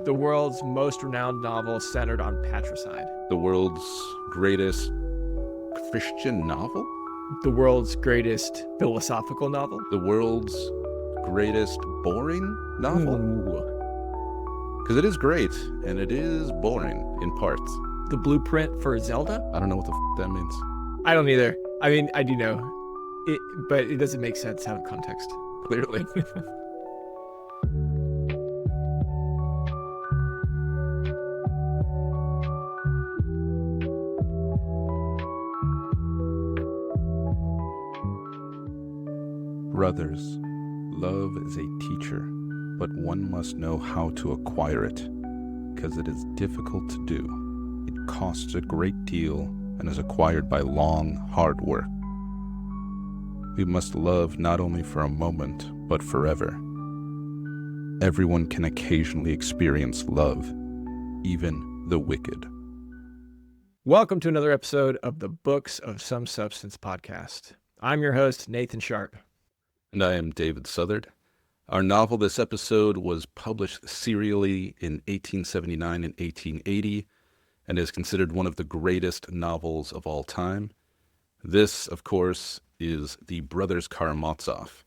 The world's most renowned novel centered on patricide. The world's greatest Christian novel? The world's greatest philosophical novel. The world's greatest boring novel? Because it is great, and it is boring in parts. The blueprint for Zelda? I don't know what the that means. I don't either. I mean, I do know, but it doesn't make sense out of context. Clearly. Brothers, love is a teacher, but one must know how to acquire it, because it is difficult to do. It costs a great deal and is acquired by long, hard work. We must love not only for a moment, but forever. Everyone can occasionally experience love, even the wicked. Welcome to another episode of the Books of Some Substance podcast. I'm your host, Nathan Sharp. And I am David Southard. Our novel this episode was published serially in 1879 and 1880 and is considered one of the greatest novels of all time. This, of course, is the Brothers Karamazov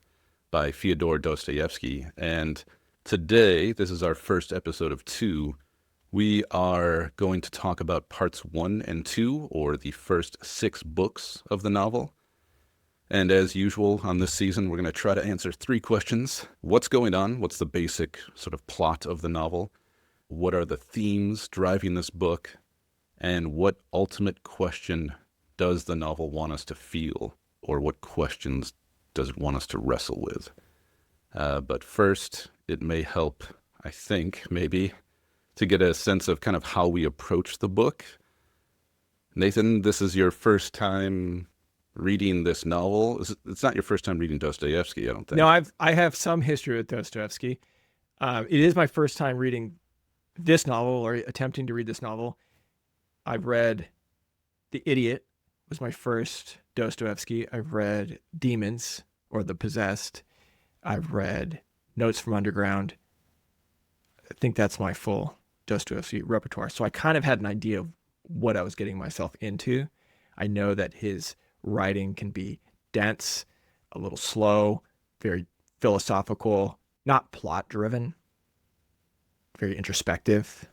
by Fyodor Dostoevsky. And today, this is our first episode of 2. We are going to talk about parts 1 and 2, or the first 6 books of the novel. And as usual on this season, we're going to try to answer 3 questions. What's going on? What's the basic sort of plot of the novel? What are the themes driving this book? And what ultimate question does the novel want us to feel? Or what questions does it want us to wrestle with? But first, it may help, I think, maybe, to get a sense of kind of how we approach the book. Nathan, this is your first time reading this novel. It's not your first time reading Dostoevsky, I don't think. No, I have some history with Dostoevsky. It is my first time reading this novel or attempting to read this novel. I've read The Idiot, was my first Dostoevsky. I've read Demons, or The Possessed. I've read Notes from Underground. I think that's my full Dostoevsky repertoire. So I kind of had an idea of what I was getting myself into. I know that his writing can be dense, a little slow, very philosophical, not plot-driven, very introspective,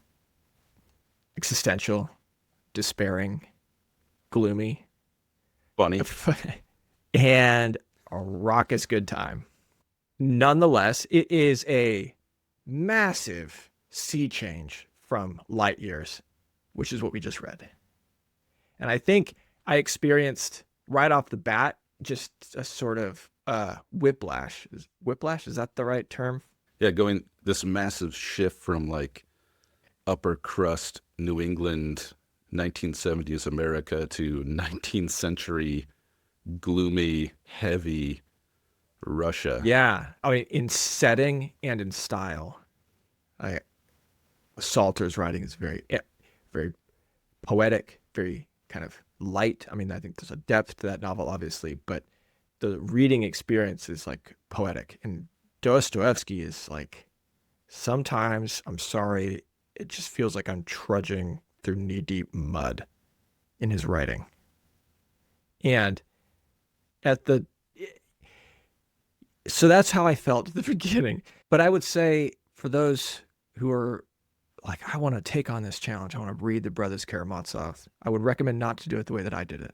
existential, despairing, gloomy, Funny. and a raucous good time. Nonetheless, it is a massive sea change from light years, which is what we just read. And I think I experienced right off the bat just a sort of whiplash. Whiplash, is that the right term? Yeah, going this massive shift from like upper crust New England 1970s America to 19th century gloomy, heavy Russia. Yeah, I mean, in setting and in style. Salter's writing is very, very poetic, very kind of light. I mean, I think there's a depth to that novel, obviously, but the reading experience is like poetic. And Dostoevsky is like, sometimes, I'm sorry, it just feels like I'm trudging through knee-deep mud in his writing. And so that's how I felt at the beginning. But I would say for those who are like, I want to take on this challenge, I want to read the Brothers Karamazov, I would recommend not to do it the way that I did it,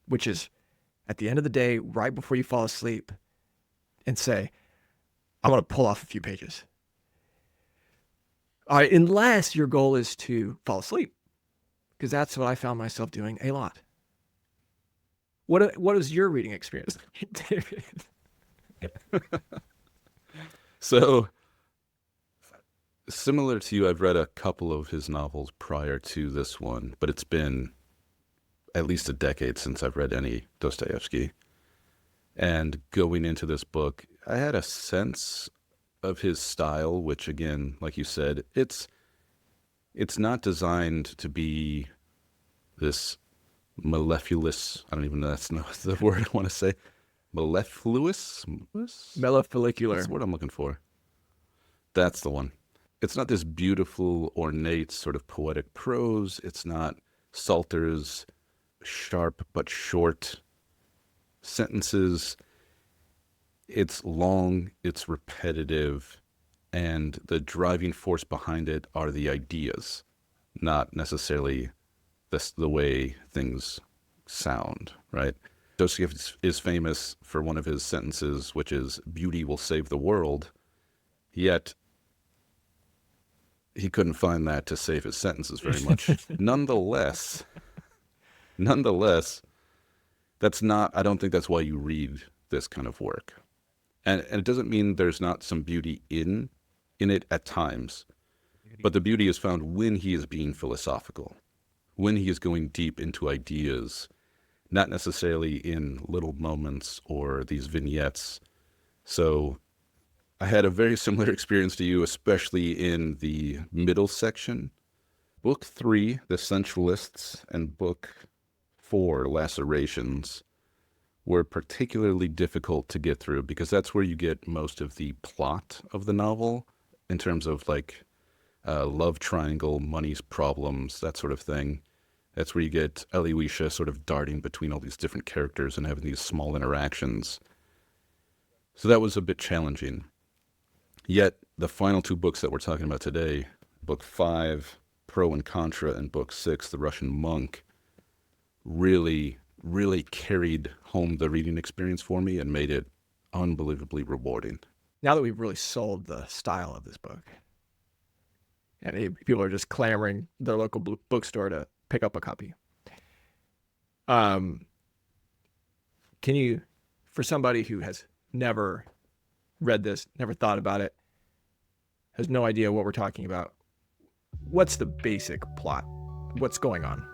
which is at the end of the day, right before you fall asleep, and say, I want to pull off a few pages. All right, unless your goal is to fall asleep, because that's what I found myself doing a lot. What was your reading experience, David? So, similar to you, I've read a couple of his novels prior to this one, but it's been at least a decade since I've read any Dostoevsky. And going into this book, I had a sense of his style, which again, like you said, it's not designed to be this mellifluous, I don't even know that's not the word I want to say. Mellifluous? Mellofollicular. That's the word I'm looking for. That's the one. it's not this beautiful, ornate sort of poetic prose. It's not Salter's sharp but short sentences. It's long, it's repetitive, and the driving force behind it are the ideas, not necessarily the way things sound, right? Dostoevsky is famous for one of his sentences, which is, "Beauty will save the world," yet he couldn't find that to save his sentences very much. Nonetheless, I don't think that's why you read this kind of work. And it doesn't mean there's not some beauty in it at times, but the beauty is found when he is being philosophical, when he is going deep into ideas, not necessarily in little moments or these vignettes. So I had a very similar experience to you, especially in the middle section. Book 3, The Sensualists, and Book 4, Lacerations, were particularly difficult to get through because that's where you get most of the plot of the novel in terms of like love triangle, money's problems, that sort of thing. That's where you get Alyosha sort of darting between all these different characters and having these small interactions. So that was a bit challenging. Yet the final 2 books that we're talking about today, Book 5, Pro and Contra, and Book 6, The Russian Monk, really carried home the reading experience for me and made it unbelievably rewarding. Now that we've really sold the style of this book, and people are just clamoring their local bookstore to pick up a copy. Can you, for somebody who has never read this, never thought about it, has no idea what we're talking about, what's the basic plot? What's going on?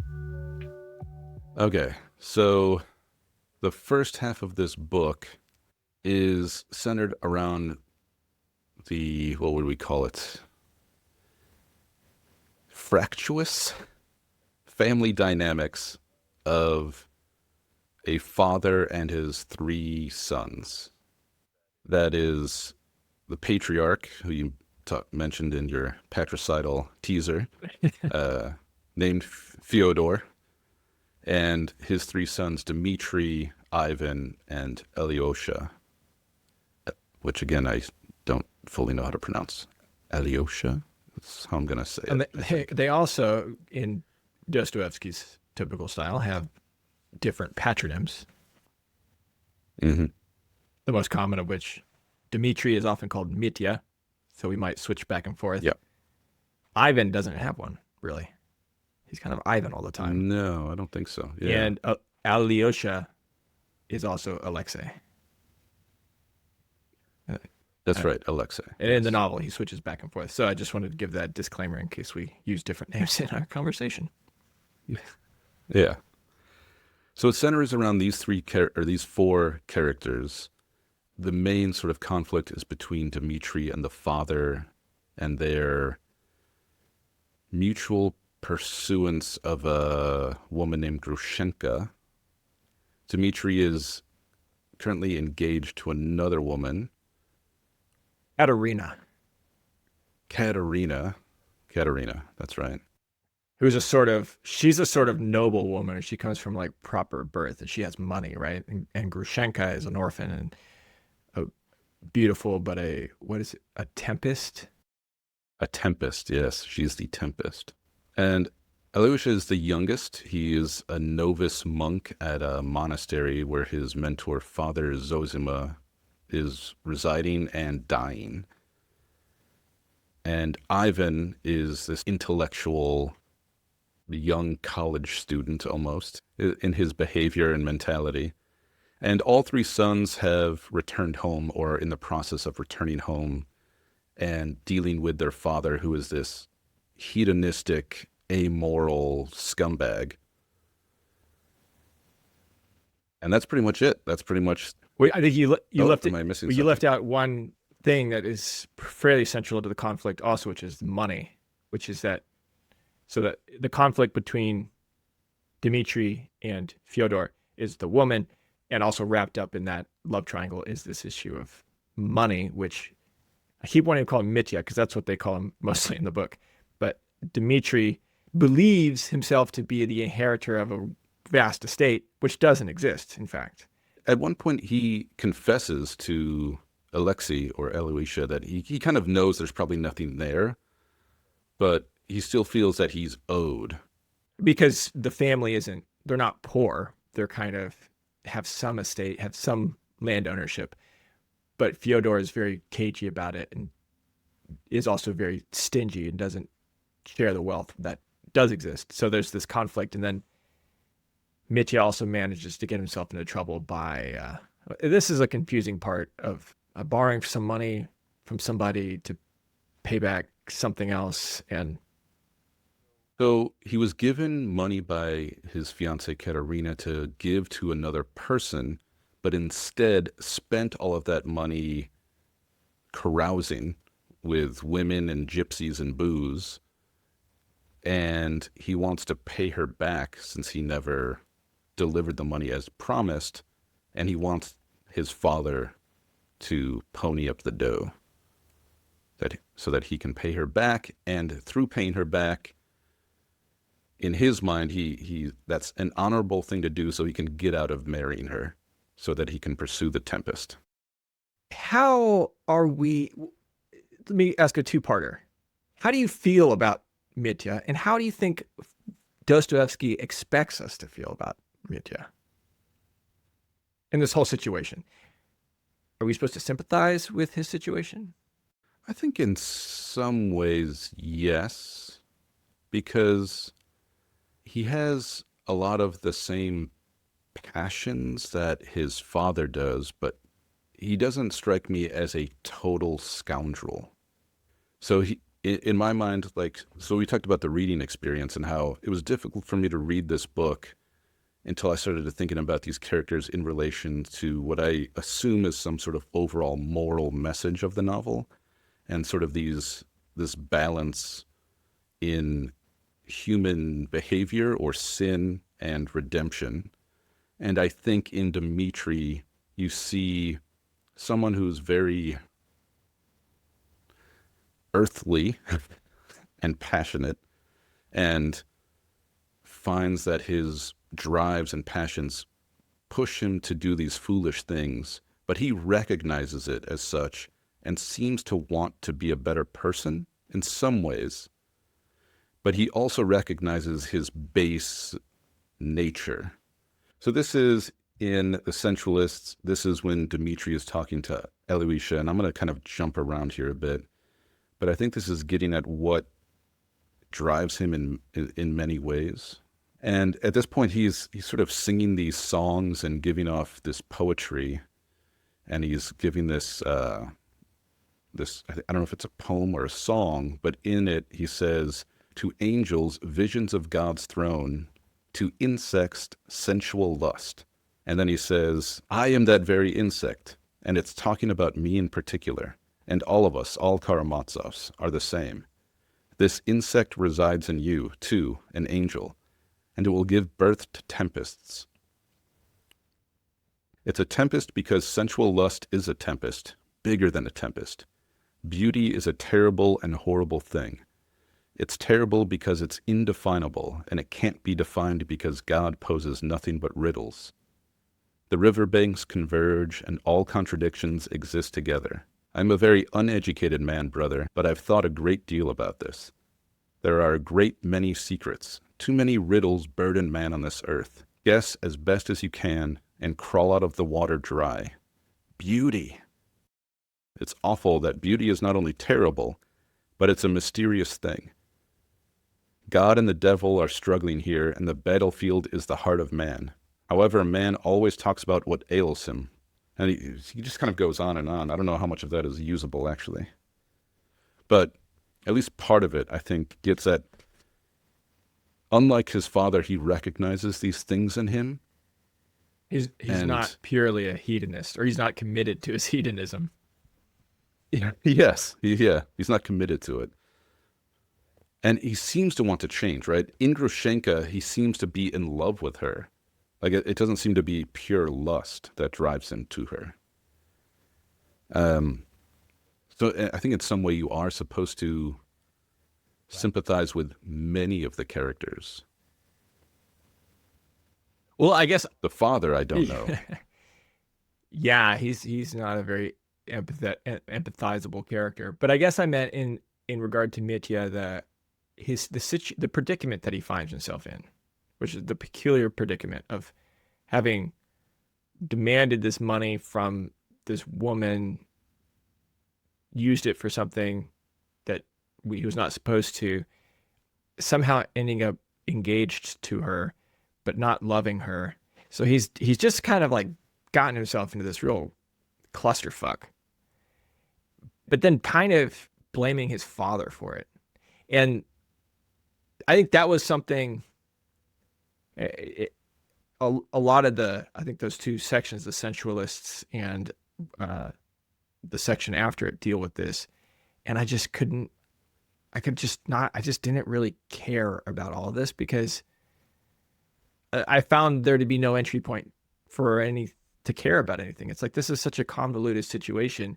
Okay, so the first half of this book is centered around the, what would we call it? Fractious family dynamics of a father and his 3 sons. That is the patriarch, who you mentioned in your patricidal teaser, named Fyodor, and his 3 sons, Dmitri, Ivan, and Alyosha, which again, I don't fully know how to pronounce. Alyosha? That's how I'm going to say it. And they also, in Dostoevsky's typical style, have different patronyms. Mm-hmm. The most common of which, Dmitri is often called Mitya, so we might switch back and forth. Yep. Ivan doesn't have one, really. He's kind of Ivan all the time. No, I don't think so. Yeah. And Alyosha is also Alexei. That's right, Alexei. And in the novel, he switches back and forth. So I just wanted to give that disclaimer in case we use different names in our conversation. Yeah. So it centers around these 4 characters. The main sort of conflict is between Dmitri and the father and their mutual pursuance of a woman named Grushenka. Dmitri is currently engaged to another woman, Katerina, that's right. Who's she's a sort of noble woman. She comes from like proper birth and she has money, right? And Grushenka is an orphan and a beautiful, but a tempest? A tempest, yes. She's the tempest. And Alyosha is the youngest. He is a novice monk at a monastery where his mentor, Father Zosima, is residing and dying. And Ivan is this intellectual young college student almost in his behavior and mentality. And all 3 sons have returned home or are in the process of returning home and dealing with their father, who is this hedonistic, amoral scumbag. And that's pretty much it. That's pretty much... Wait, I think you left out one thing that is fairly central to the conflict also, which is money, which is that the conflict between Dmitri and Fyodor is the woman, and also wrapped up in that love triangle is this issue of money, which I keep wanting to call him Mitya because that's what they call him mostly in the book. But Dmitri believes himself to be the inheritor of a vast estate, which doesn't exist, in fact. At one point, he confesses to Alexei or Eloisha that he kind of knows there's probably nothing there, but he still feels that he's owed. Because the family isn't, they're not poor. They're kind of have some estate, have some land ownership. But Fyodor is very cagey about it and is also very stingy and doesn't share the wealth that does exist. So there's this conflict. And then Mitya also manages to get himself into trouble by, this is a confusing part of borrowing some money from somebody to pay back something else. And So he was given money by his fiancée Katerina to give to another person, but instead spent all of that money carousing with women and gypsies and booze. And he wants to pay her back since he never delivered the money as promised. And he wants his father to pony up the dough so that he can pay her back. And through paying her back, in his mind, he that's an honorable thing to do so he can get out of marrying her so that he can pursue the Tempest. how are we? Let me ask a two-parter. How do you feel about Mitya, and how do you think Dostoevsky expects us to feel about Mitya in this whole situation? Are we supposed to sympathize with his situation? I think in some ways, yes, because he has a lot of the same passions that his father does, but he doesn't strike me as a total scoundrel. So in my mind, so we talked about the reading experience and how it was difficult for me to read this book until I started thinking about these characters in relation to what I assume is some sort of overall moral message of the novel, and sort of this balance in human behavior or sin and redemption. And I think in Dmitri, you see someone who's very earthly and passionate, and finds that his drives and passions push him to do these foolish things, but he recognizes it as such and seems to want to be a better person in some ways. But he also recognizes his base nature. So this is in The Sensualists. This is when Dmitri is talking to Eloisha, and I'm going to kind of jump around here a bit. But I think this is getting at what drives him in many ways. And at this point, he's sort of singing these songs and giving off this poetry, and he's giving this I don't know if it's a poem or a song, but in it he says, "To angels, visions of God's throne, to insects, sensual lust." And then he says, "I am that very insect," and it's talking about me in particular. And all of us, all Karamazovs, are the same. This insect resides in you, too, an angel, and it will give birth to tempests. It's a tempest because sensual lust is a tempest, bigger than a tempest. Beauty is a terrible and horrible thing. It's terrible because it's indefinable, and it can't be defined because God poses nothing but riddles. The riverbanks converge, and all contradictions exist together. I'm a very uneducated man, brother, but I've thought a great deal about this. There are a great many secrets. Too many riddles burden man on this earth. Guess as best as you can, and crawl out of the water dry. Beauty. It's awful that beauty is not only terrible, but it's a mysterious thing. God and the devil are struggling here, and the battlefield is the heart of man. However, man always talks about what ails him. And he just kind of goes on and on. I don't know how much of that is usable, actually. But at least part of it, I think, gets at, unlike his father, he recognizes these things in him. He's not purely a hedonist, or he's not committed to his hedonism. Yes, he's not committed to it. And he seems to want to change, right? In Grushenka, he seems to be in love with her. Like, it doesn't seem to be pure lust that drives him to her. So I think in some way you are supposed to sympathize with many of the characters. Well, I guess The father, I don't know. yeah, he's not a very empathizable character. But I guess I meant in regard to Mitya the predicament that he finds himself in, which is the peculiar predicament of having demanded this money from this woman, used it for something that he was not supposed to, somehow ending up engaged to her, but not loving her. So he's just kind of like gotten himself into this real clusterfuck, but then kind of blaming his father for it. And I think that was something. A lot of I think those two sections, the sensualists and uh, the section after it, deal with this. And I just couldn't, I could just not, I just didn't really care about all of this because I found there to be no entry point for any to care about anything. It's like, this is such a convoluted situation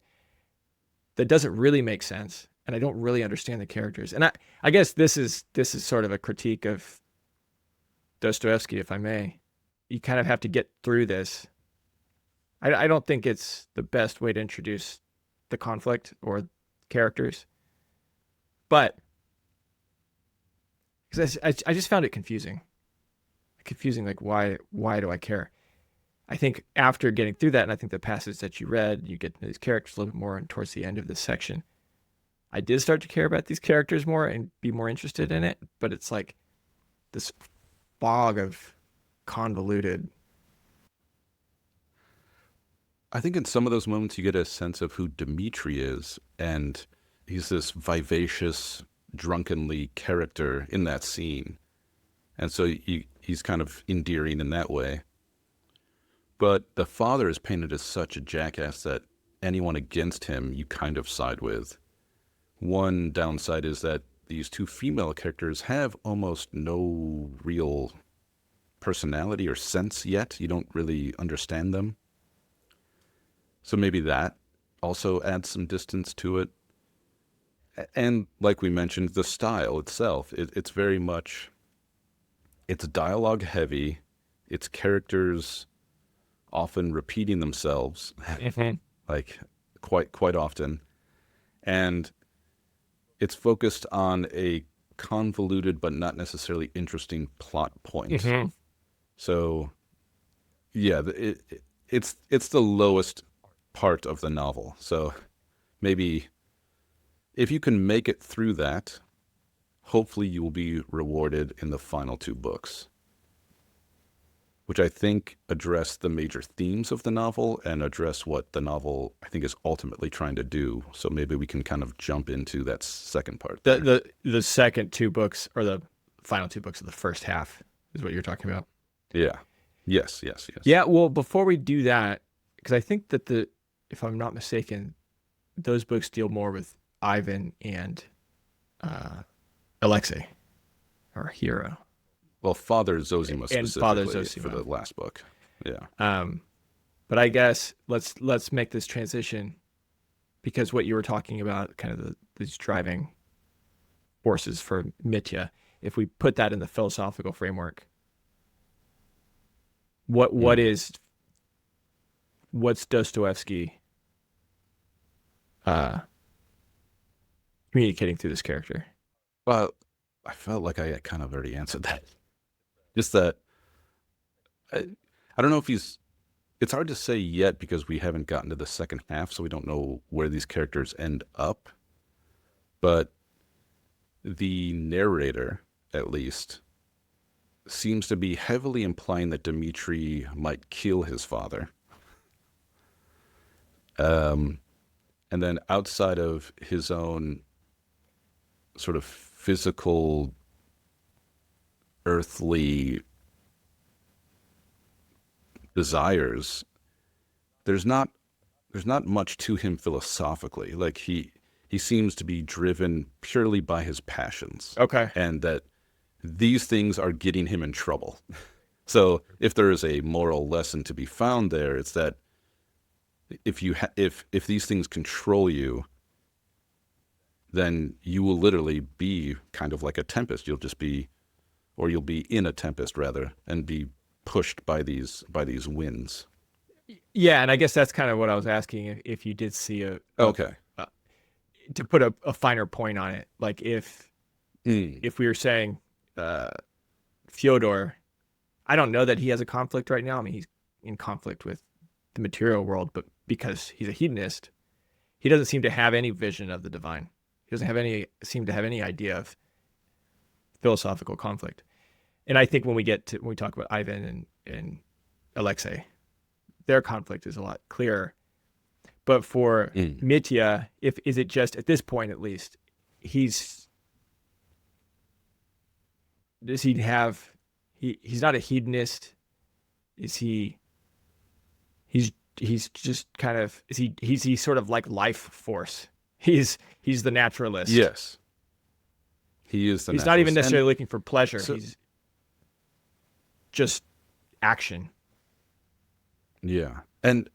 that doesn't really make sense. And I don't really understand the characters. And I guess this is sort of a critique of Dostoevsky, if I may. You kind of have to get through this. I don't think it's the best way to introduce the conflict or characters, but because I just found it confusing. Like, why do I care? I think after getting through that, and I think the passage that you read, you get these characters a little bit more, and towards the end of this section, I did start to care about these characters more and be more interested in it. But it's like this fog of convoluted. I think in some of those moments you get a sense of who Dmitri is, and he's this vivacious, drunkenly character in that scene. And so he's kind of endearing in that way. But the father is painted as such a jackass that anyone against him you kind of side with. One downside is that these two female characters have almost no real personality or sense yet. You don't really understand them. So maybe that also adds some distance to it. And like we mentioned, the style itself, it's very much, it's dialogue heavy. It's characters often repeating themselves, like quite often. And it's focused on a convoluted but not necessarily interesting plot point. So, yeah, it's the lowest part of the novel. So maybe if you can make it through that, hopefully you will be rewarded in the final two books, which I think address the major themes of the novel and address what the novel, I think, is ultimately trying to do. So maybe we can kind of jump into that second part. The second two books, or the final two books of the first half, is what you're talking about. Yeah. Yes. Yeah. Well, before we do that, because I think that if I'm not mistaken, those books deal more with Ivan and Alexei, our hero. Well, Father Zosima specifically, and Father Zosima for the last book. Yeah. But I guess let's make this transition, because what you were talking about, kind of these driving forces for Mitya, if we put that in the philosophical framework, what's Dostoevsky communicating through this character? Well, I felt like I kind of already answered that. Just that I don't know if it's hard to say yet because we haven't gotten to the second half, so we don't know where these characters end up. But the narrator, at least, seems to be heavily implying that Dmitri might kill his father. And then outside of his own sort of physical, earthly desires, there's not much to him philosophically. Like he seems to be driven purely by his passions. Okay. And that these things are getting him in trouble. So if there is a moral lesson to be found there, it's that if these things control you, then you will literally be kind of like a tempest. You'll be in a tempest rather, and be pushed by these winds. Yeah, and I guess that's kind of what I was asking if you did see Okay. a to put a finer point on it. Like if we were saying Fyodor, I don't know that he has a conflict right now. I mean, he's in conflict with the material world, but because he's a hedonist, he doesn't seem to have any vision of the divine. He doesn't seem to have any idea of philosophical conflict. And I think when we talk about Ivan and Alexei, their conflict is a lot clearer. But for Mitya, is it just at this point at least, does he have he's not a hedonist? Is he's just kind of he's sort of like life force. He's the naturalist. Yes. He is the He's naturalist. not even necessarily looking for pleasure. So, he's just action. yeah. And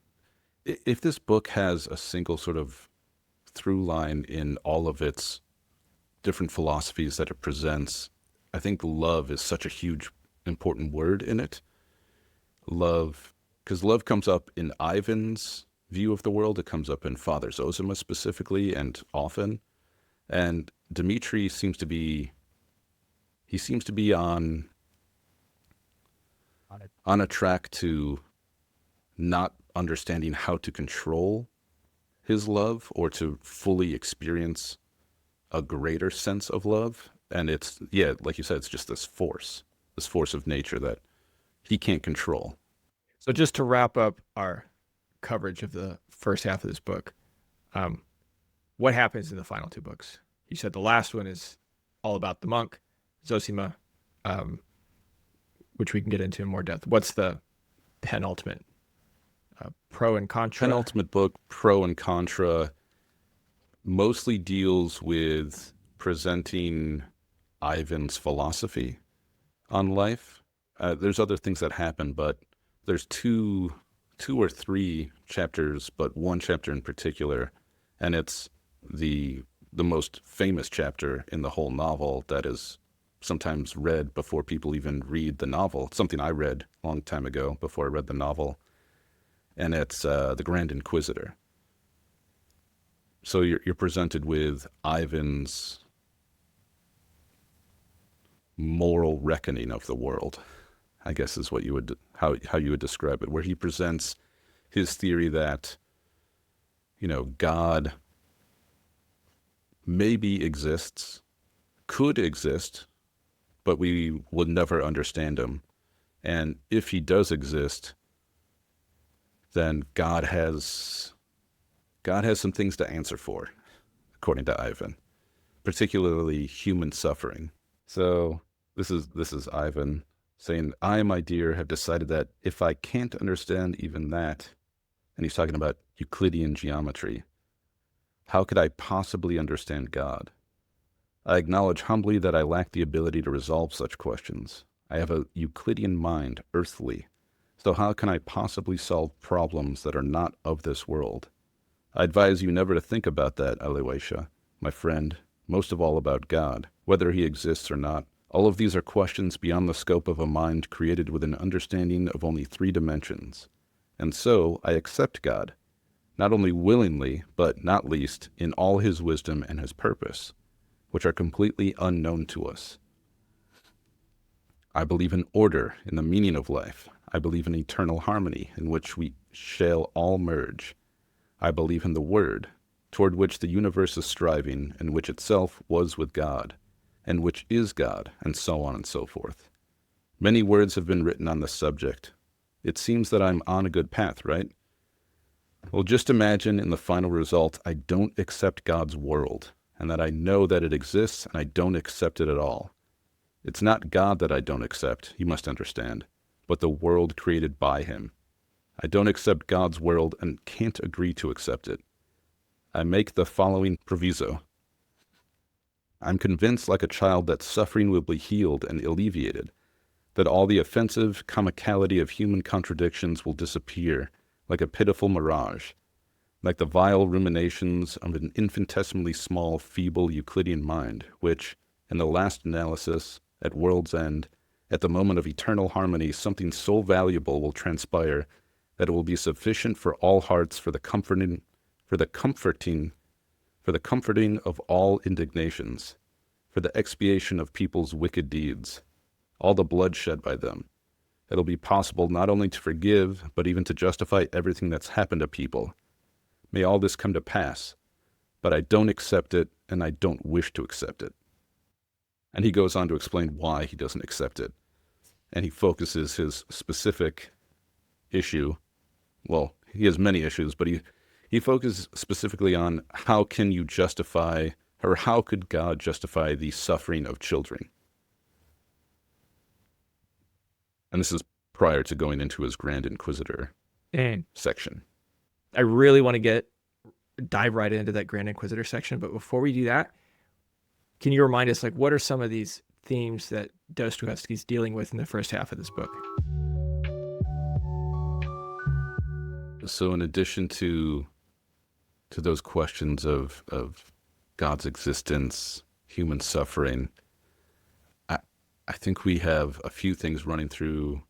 if this book has a single sort of through line in all of its different philosophies that it presents, I think love is such a huge, important word in it. Love, because love comes up in Ivan's view of the world. It comes up in Father Zosima specifically and often. And Dmitri seems to be on a track to not understanding how to control his love or to fully experience a greater sense of love. And it's, yeah, like you said, it's just this force of nature that he can't control. So just to wrap up our coverage of the first half of this book, what happens in the final two books? You said the last one is all about the monk, Zosima, which we can get into in more depth. What's the penultimate? Pro and Contra? Penultimate book, Pro and Contra, mostly deals with presenting Ivan's philosophy on life. There's other things that happen, but there's two or three chapters, but one chapter in particular, and it's the most famous chapter in the whole novel that is sometimes read before people even read the novel. It's something I read a long time ago before I read the novel, and it's the Grand Inquisitor. So you're presented with Ivan's moral reckoning of the world, I guess is what you would how you would describe it, where he presents his theory that, God maybe exists, could exist, but we would never understand him. And if he does exist, then God has some things to answer for, according to Ivan, particularly human suffering. So this is Ivan saying, I, my dear, have decided that if I can't understand even that, and he's talking about Euclidean geometry, how could I possibly understand God? I acknowledge humbly that I lack the ability to resolve such questions. I have a Euclidean mind, earthly, so how can I possibly solve problems that are not of this world? I advise you never to think about that, Aloysia, my friend, most of all about God, whether he exists or not. All of these are questions beyond the scope of a mind created with an understanding of only 3 dimensions. And so I accept God, not only willingly, but not least in all his wisdom and his purpose, which are completely unknown to us. I believe in order in the meaning of life. I believe in eternal harmony in which we shall all merge. I believe in the Word, toward which the universe is striving, and which itself was with God, and which is God, and so on and so forth. Many words have been written on this subject. It seems that I'm on a good path, right? Well, just imagine in the final result, I don't accept God's world, and that I know that it exists, and I don't accept it at all. It's not God that I don't accept, you must understand, but the world created by him. I don't accept God's world and can't agree to accept it. I make the following proviso. I'm convinced like a child that suffering will be healed and alleviated, that all the offensive comicality of human contradictions will disappear like a pitiful mirage, like the vile ruminations of an infinitesimally small, feeble Euclidean mind, which, in the last analysis, at world's end, at the moment of eternal harmony, something so valuable will transpire that it will be sufficient for all hearts for the comforting of all indignations, for the expiation of people's wicked deeds, all the blood shed by them. It'll be possible not only to forgive, but even to justify everything that's happened to people. May all this come to pass, but I don't accept it, and I don't wish to accept it. And he goes on to explain why he doesn't accept it. And he focuses his specific issue. Well, he has many issues, but he focuses specifically on how can you justify, or how could God justify the suffering of children? And this is prior to going into his Grand Inquisitor section. I really want to dive right into that Grand Inquisitor section, but before we do that, can you remind us, like, what are some of these themes that Dostoevsky's dealing with in the first half of this book? So in addition to those questions of God's existence, human suffering, I think we have a few things running through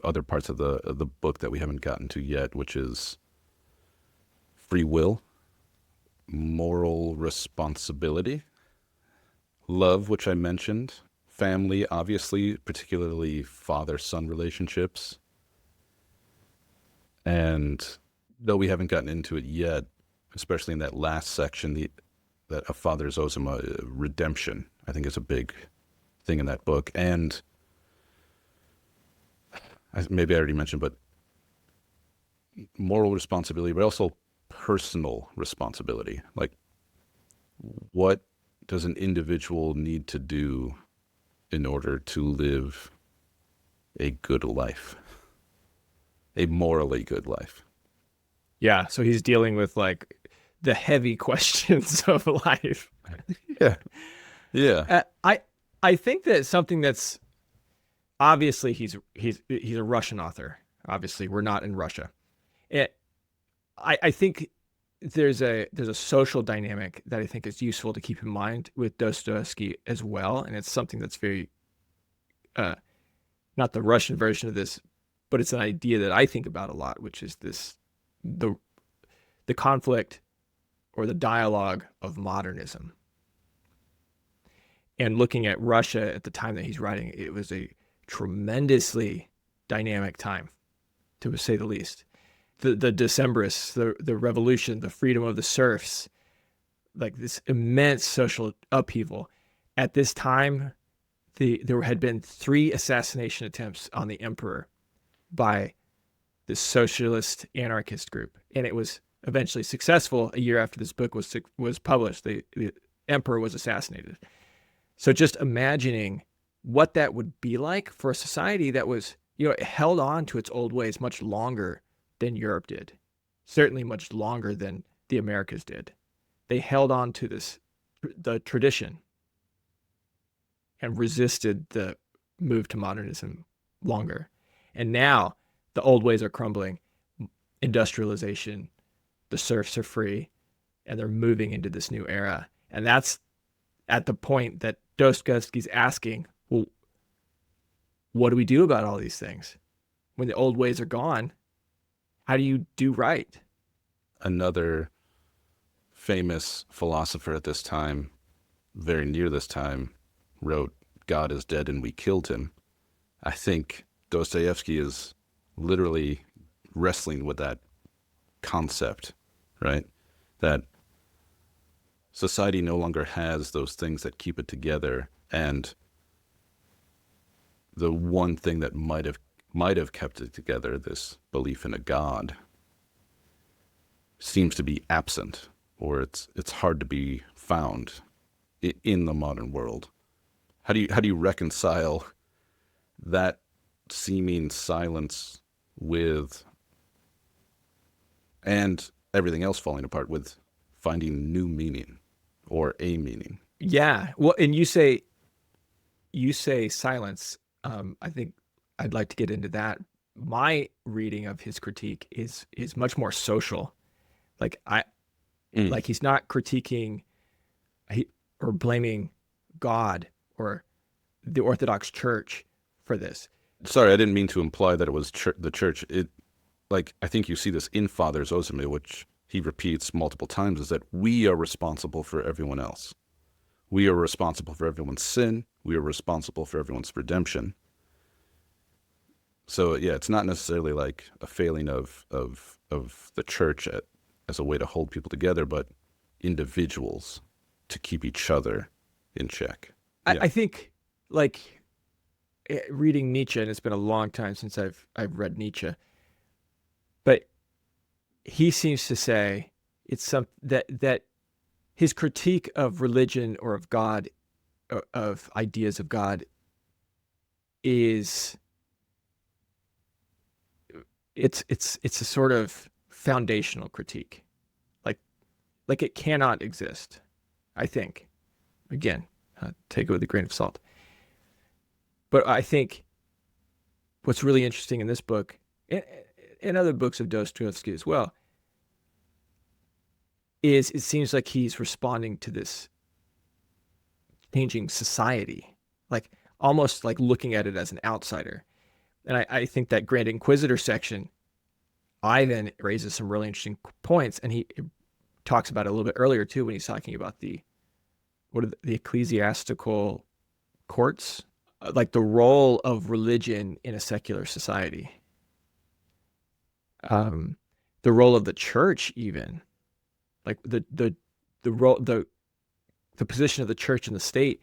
other parts of the book that we haven't gotten to yet, which is free will, moral responsibility, love, which I mentioned, family, obviously, particularly father-son relationships. And though we haven't gotten into it yet, especially in that last section, that of Father Zosima, redemption, I think is a big thing in that book. And maybe I already mentioned, but moral responsibility, but also personal responsibility. Like, what does an individual need to do in order to live a good life, a morally good life? Yeah, so he's dealing with like the heavy questions of life. Yeah, yeah. I think that something that's obviously he's a Russian author. Obviously, we're not in Russia. I think there's a social dynamic that I think is useful to keep in mind with Dostoevsky as well, and it's something that's very not the Russian version of this, but it's an idea that I think about a lot, which is the conflict or the dialogue of modernism. And looking at Russia at the time that he's writing, it was a tremendously dynamic time, to say the least. The Decembrists, the revolution, the freedom of the serfs, like this immense social upheaval. At this time, there had been 3 assassination attempts on the emperor by this socialist anarchist group, and it was eventually successful. A year after this book was published, the emperor was assassinated. So just imagining what that would be like for a society that was, it held on to its old ways much longer than Europe did, certainly much longer than the Americas did. They held on to the tradition, and resisted the move to modernism longer. And now the old ways are crumbling, industrialization, the serfs are free, and they're moving into this new era. And that's at the point that Dostoevsky's asking, well, what do we do about all these things? When the old ways are gone, how do you do right? Another famous philosopher at this time, very near this time, wrote, "God is dead and we killed him." I think Dostoevsky is literally wrestling with that concept, right? That society no longer has those things that keep it together, and the one thing that might have kept it together, this belief in a God, seems to be absent, or it's hard to be found in the modern world. How do you reconcile that seeming silence with, and everything else falling apart, with finding new meaning or a meaning? Yeah. Well, and you say silence. I think I'd like to get into that. My reading of his critique is much more social. Like Mm. like he's not critiquing or blaming God or the Orthodox Church for this. Sorry, I didn't mean to imply that it was the church. I think you see this in Father Zosima, which he repeats multiple times, is that we are responsible for everyone else. We are responsible for everyone's sin. We are responsible for everyone's redemption. So yeah, it's not necessarily like a failing of the church as a way to hold people together, but individuals to keep each other in check. Yeah. I think like reading Nietzsche, and it's been a long time since I've read Nietzsche, but he seems to say it's that his critique of religion or of God, of ideas of God, is it's a sort of foundational critique, like it cannot exist. I think, again, take it with a grain of salt. But I think what's really interesting in this book, and other books of Dostoevsky as well, is it seems like he's responding to this changing society, like almost like looking at it as an outsider. And I think that Grand Inquisitor section, Ivan raises some really interesting points, and he talks about it a little bit earlier too when he's talking about the ecclesiastical courts, like the role of religion in a secular society, the role of the church, even like the role the position of the church in the state,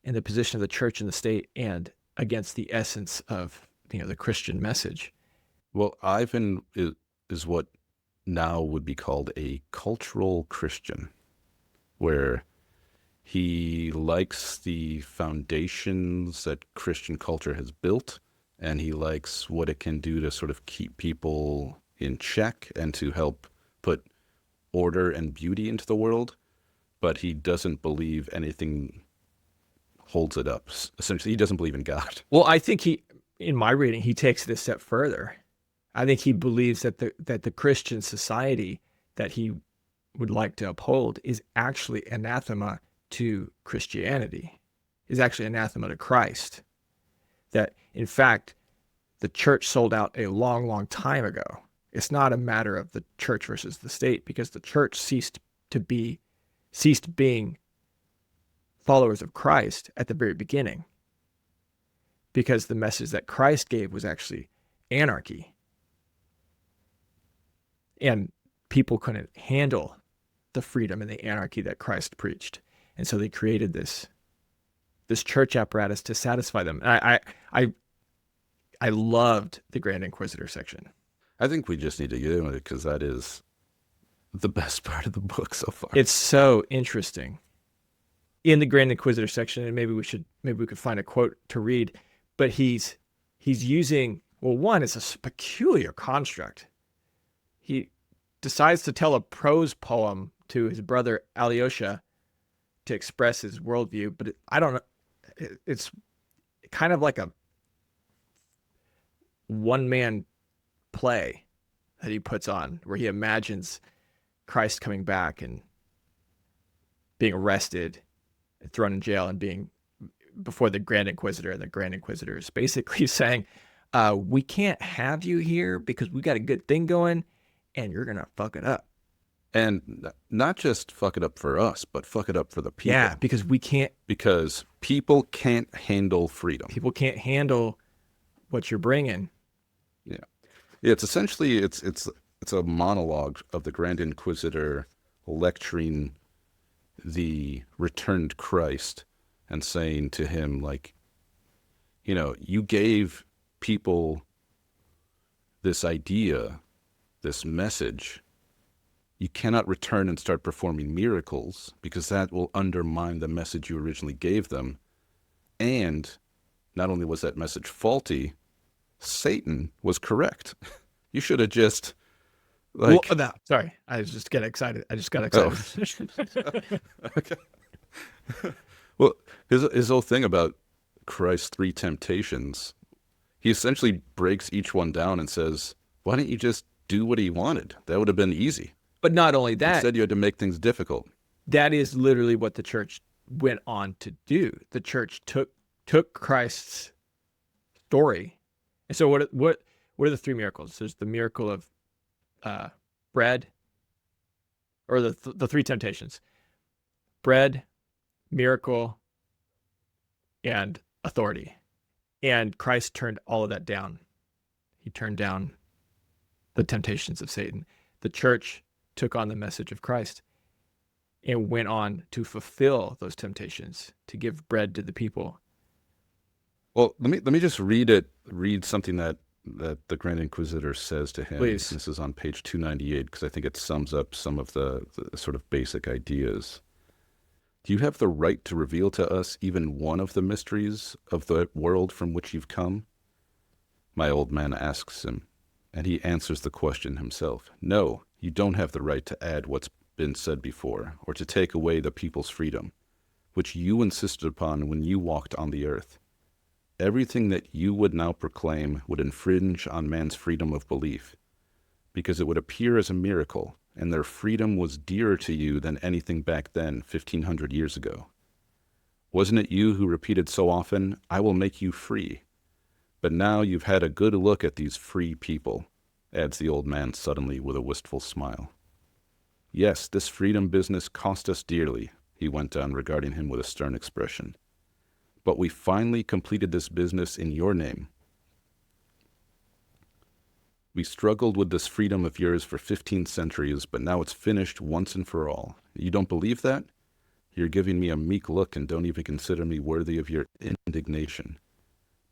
and the position of the church in the state and against the essence of the Christian message. Well, Ivan is what now would be called a cultural Christian, where he likes the foundations that Christian culture has built, and he likes what it can do to sort of keep people in check and to help put order and beauty into the world, but he doesn't believe anything holds it up. Essentially, he doesn't believe in God. Well, I think in my reading, he takes it a step further. I think he believes that the Christian society that he would like to uphold is actually anathema to Christianity, is actually anathema to Christ. That, in fact, the church sold out a long, long time ago. It's not a matter of the church versus the state, because the church ceased being followers of Christ at the very beginning, because the message that Christ gave was actually anarchy. And people couldn't handle the freedom and the anarchy that Christ preached. And so they created this church apparatus to satisfy them. And I loved the Grand Inquisitor section. I think we just need to get into it because that is the best part of the book so far. It's so interesting. In the Grand Inquisitor section, and maybe we could find a quote to read, but he's using, well, one, it's a peculiar construct. He decides to tell a prose poem to his brother Alyosha to express his worldview, but I don't know, it's kind of like a one-man play that he puts on, where he imagines Christ coming back and being arrested, thrown in jail, and being before the Grand Inquisitor, and the Grand Inquisitor is basically saying, we can't have you here because we got a good thing going, and you're gonna fuck it up. And not just fuck it up for us, but fuck it up for the people. Yeah, because we can't. Because people can't handle freedom. People can't handle what you're bringing. Yeah, it's essentially it's a monologue of the Grand Inquisitor lecturing the returned Christ and saying to him, like, you gave people this idea, this message. You cannot return and start performing miracles because that will undermine the message you originally gave them. And not only was that message faulty, Satan was correct. You should have just sorry, I just get excited. I just got excited. Oh. Okay. Well, his whole thing about Christ's three temptations, he essentially breaks each one down and says, why didn't you just do what he wanted? That would have been easy. But not only that, Instead, you had to make things difficult. that is literally what the church went on to do. The church took Christ's story. And so what are the three miracles? There's the miracle of bread, or the three temptations: bread, miracle, and authority. And Christ turned all of that down. He turned down the temptations of Satan. The church took on the message of Christ and went on to fulfill those temptations, to give bread to the people. Well, let me just read something that the Grand Inquisitor says to him. Please. This is on page 298, because I think it sums up some of the sort of basic ideas. Do you have the right to reveal to us even one of the mysteries of the world from which you've come? My old man asks him, and he answers the question himself. No, you don't have the right to add what's been said before, or to take away the people's freedom, which you insisted upon when you walked on the earth. Everything that you would now proclaim would infringe on man's freedom of belief, because it would appear as a miracle, and their freedom was dearer to you than anything back then, 1,500 years ago. Wasn't it you who repeated so often, "I will make you free"? But now you've had a good look at these free people, adds the old man suddenly with a wistful smile. Yes, this freedom business cost us dearly, he went on, regarding him with a stern expression. But we finally completed this business in your name. We struggled with this freedom of yours for 15 centuries, but now it's finished once and for all. You don't believe that? You're giving me a meek look and don't even consider me worthy of your indignation.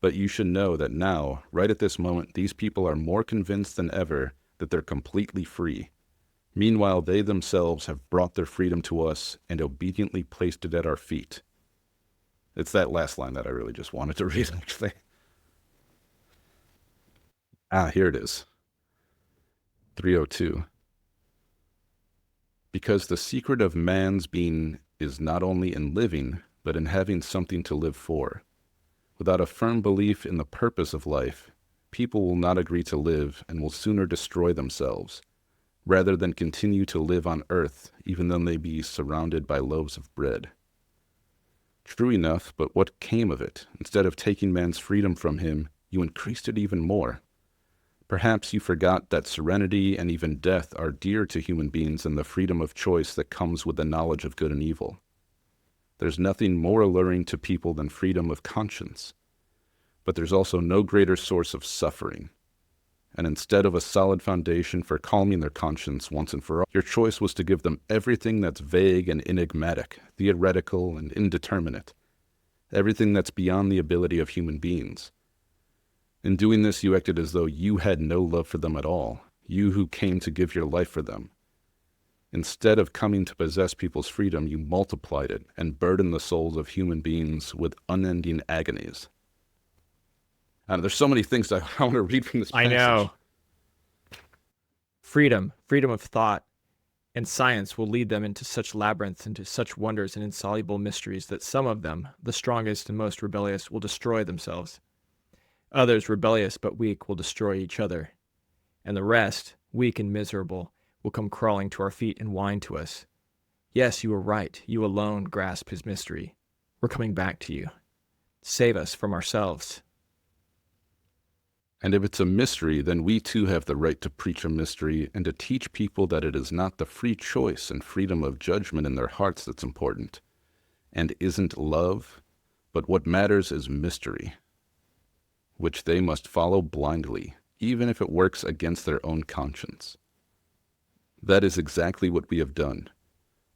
But you should know that now, right at this moment, these people are more convinced than ever that they're completely free. Meanwhile, they themselves have brought their freedom to us and obediently placed it at our feet. It's that last line that I really just wanted to read, actually. Here it is. 302. Because the secret of man's being is not only in living, but in having something to live for. Without a firm belief in the purpose of life, people will not agree to live and will sooner destroy themselves, rather than continue to live on earth, even though they be surrounded by loaves of bread. True enough, but what came of it? Instead of taking man's freedom from him, you increased it even more. Perhaps you forgot that serenity and even death are dearer to human beings than the freedom of choice that comes with the knowledge of good and evil. There's nothing more alluring to people than freedom of conscience. But there's also no greater source of suffering. And instead of a solid foundation for calming their conscience once and for all, your choice was to give them everything that's vague and enigmatic, theoretical and indeterminate, everything that's beyond the ability of human beings. In doing this, you acted as though you had no love for them at all, you who came to give your life for them. Instead of coming to possess people's freedom, you multiplied it and burdened the souls of human beings with unending agonies. There's so many things I want to read from this passage. I know. Freedom of thought and science will lead them into such labyrinths, into such wonders and insoluble mysteries that some of them, the strongest and most rebellious, will destroy themselves. Others, rebellious but weak, will destroy each other. And the rest, weak and miserable, will come crawling to our feet and whine to us. Yes, you were right. You alone grasp his mystery. We're coming back to you. Save us from ourselves. And if it's a mystery, then we too have the right to preach a mystery and to teach people that it is not the free choice and freedom of judgment in their hearts that's important, and isn't love, but what matters is mystery, which they must follow blindly, even if it works against their own conscience. That is exactly what we have done.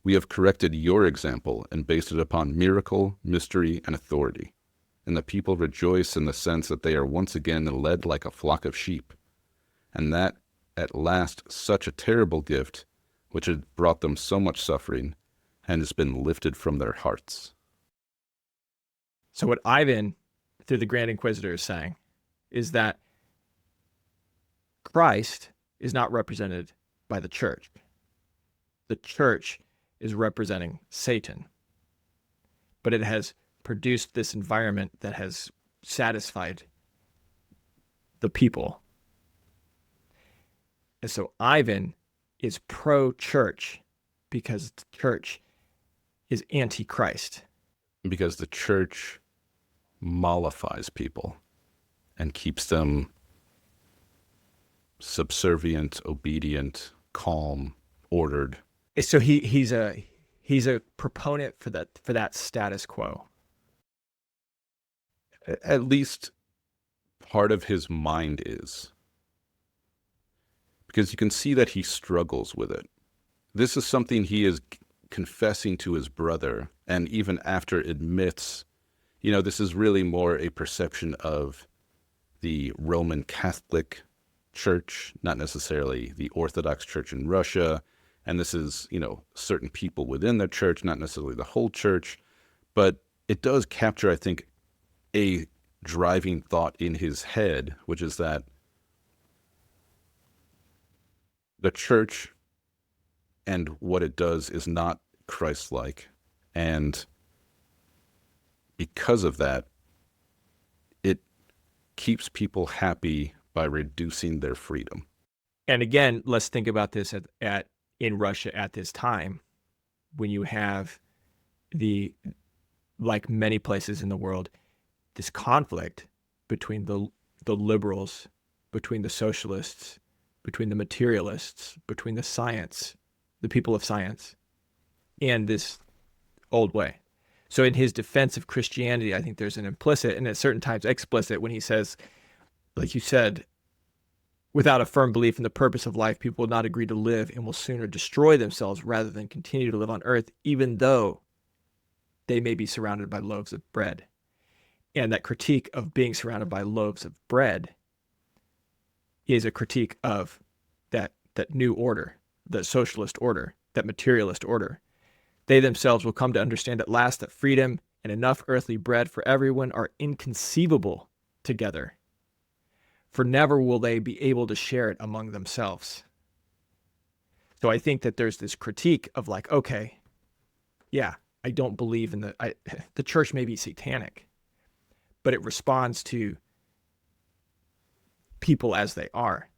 We have corrected your example and based it upon miracle, mystery, and authority. And the people rejoice in the sense that they are once again led like a flock of sheep, and that, at last, such a terrible gift, which had brought them so much suffering, has been lifted from their hearts. So what Ivan, through the Grand Inquisitor, is saying is that Christ is not represented by the church. The church is representing Satan, but it has produced this environment that has satisfied the people. And so Ivan is pro-church because the church is anti-Christ. Because the church mollifies people and keeps them subservient, obedient, calm, ordered. So he's a proponent for that status quo. At least part of his mind is. Because you can see that he struggles with it. This is something he is confessing to his brother, and even after admits, this is really more a perception of the Roman Catholic Church, not necessarily the Orthodox Church in Russia. And this is, certain people within the church, not necessarily the whole church. But it does capture, I think, a driving thought in his head, which is that the church and what it does is not Christ-like. And because of that, it keeps people happy by reducing their freedom. And again, let's think about this in Russia at this time, when you have like many places in the world, this conflict between the liberals, between the socialists, between the materialists, between the people of science, and this old way. So in his defense of Christianity, I think there's an implicit and at certain times explicit when he says, like you said, without a firm belief in the purpose of life, people will not agree to live and will sooner destroy themselves rather than continue to live on earth, even though they may be surrounded by loaves of bread. And that critique of being surrounded by loaves of bread is a critique of that new order, the socialist order, that materialist order. They themselves will come to understand at last that freedom and enough earthly bread for everyone are inconceivable together, for never will they be able to share it among themselves. So I think that there's this critique of like, okay, yeah, I don't believe in the church may be satanic, but it responds to people as they are.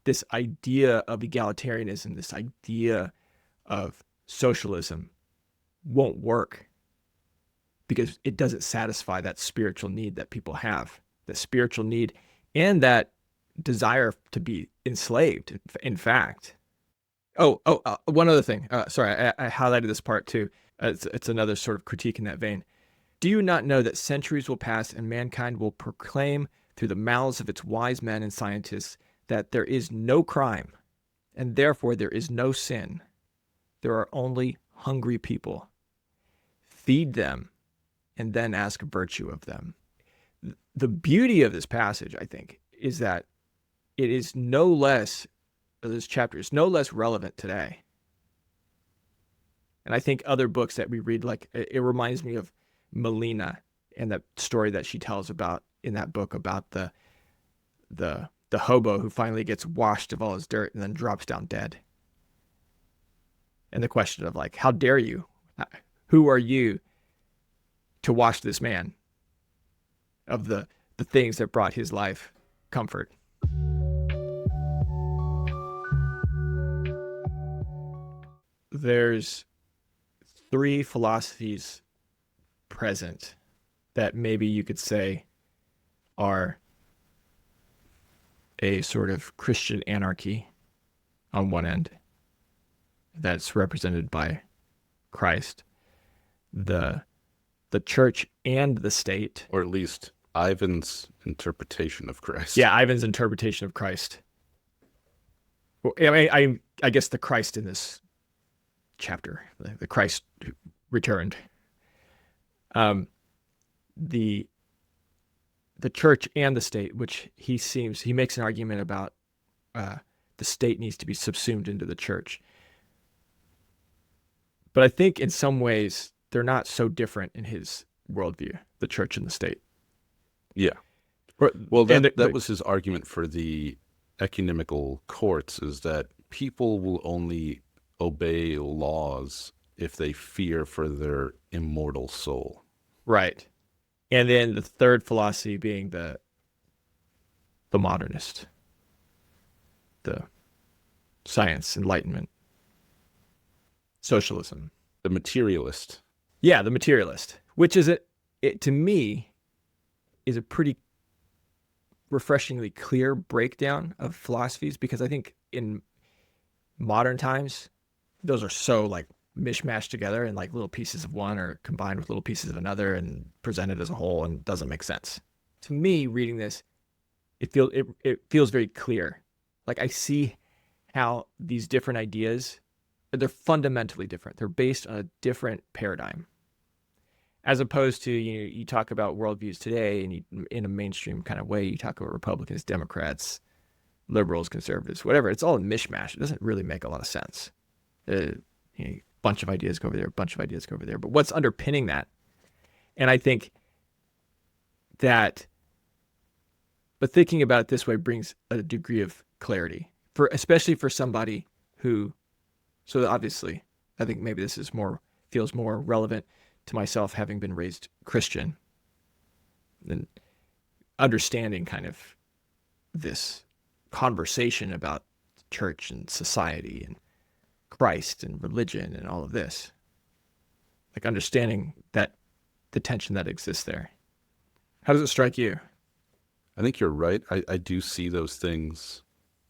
This idea of egalitarianism, this idea of socialism won't work because it doesn't satisfy that spiritual need that people have, the spiritual need and that desire to be enslaved, in fact. One other thing. Sorry, I highlighted this part too. It's another sort of critique in that vein. Do you not know that centuries will pass and mankind will proclaim through the mouths of its wise men and scientists that there is no crime, and therefore there is no sin. There are only hungry people. Feed them, and then ask virtue of them. The beauty of this passage, I think, is that it is this chapter is no less relevant today. And I think other books that we read, like it reminds me of Melina and that story that she tells about in that book about the hobo who finally gets washed of all his dirt and then drops down dead. And the question of like, how dare you? Who are you to wash this man of the things that brought his life comfort? There's 3 philosophies present that maybe you could say are a sort of Christian anarchy on one end that's represented by Christ, the church and the state. Or at least Ivan's interpretation of Christ. Yeah, Ivan's interpretation of Christ. Well, I guess the Christ in this chapter, the Christ returned. The church and the state, which he makes an argument about the state needs to be subsumed into the church. But I think in some ways they're not so different in his worldview, the church and the state. Yeah. Well, that was his argument for the ecumenical courts, is that people will only obey laws if they fear for their immortal soul. Right. And then the third philosophy being the modernist, the Science, enlightenment, socialism. The materialist. Yeah, the materialist, which is it to me is a pretty refreshingly clear breakdown of philosophies, because I think in modern times those are so like mishmashed together, and like little pieces of one are combined with little pieces of another and presented as a whole, and doesn't make sense. To me, reading this, it feels very clear. Like I see how these different ideas, they're fundamentally different. They're based on a different paradigm, as opposed to, you talk about worldviews today, and in a mainstream kind of way, you talk about Republicans, Democrats, liberals, conservatives, whatever. It's all a mishmash. It doesn't really make a lot of sense. Bunch of ideas go over there, a bunch of ideas go over there. But what's underpinning that? And I think that, but thinking about it this way brings a degree of clarity, especially for somebody who, so obviously, I think maybe this feels more relevant to myself, having been raised Christian, and understanding kind of this conversation about church and society and Christ and religion and all of this, like understanding that the tension that exists there. How does it strike you? I think you're right. I do see those things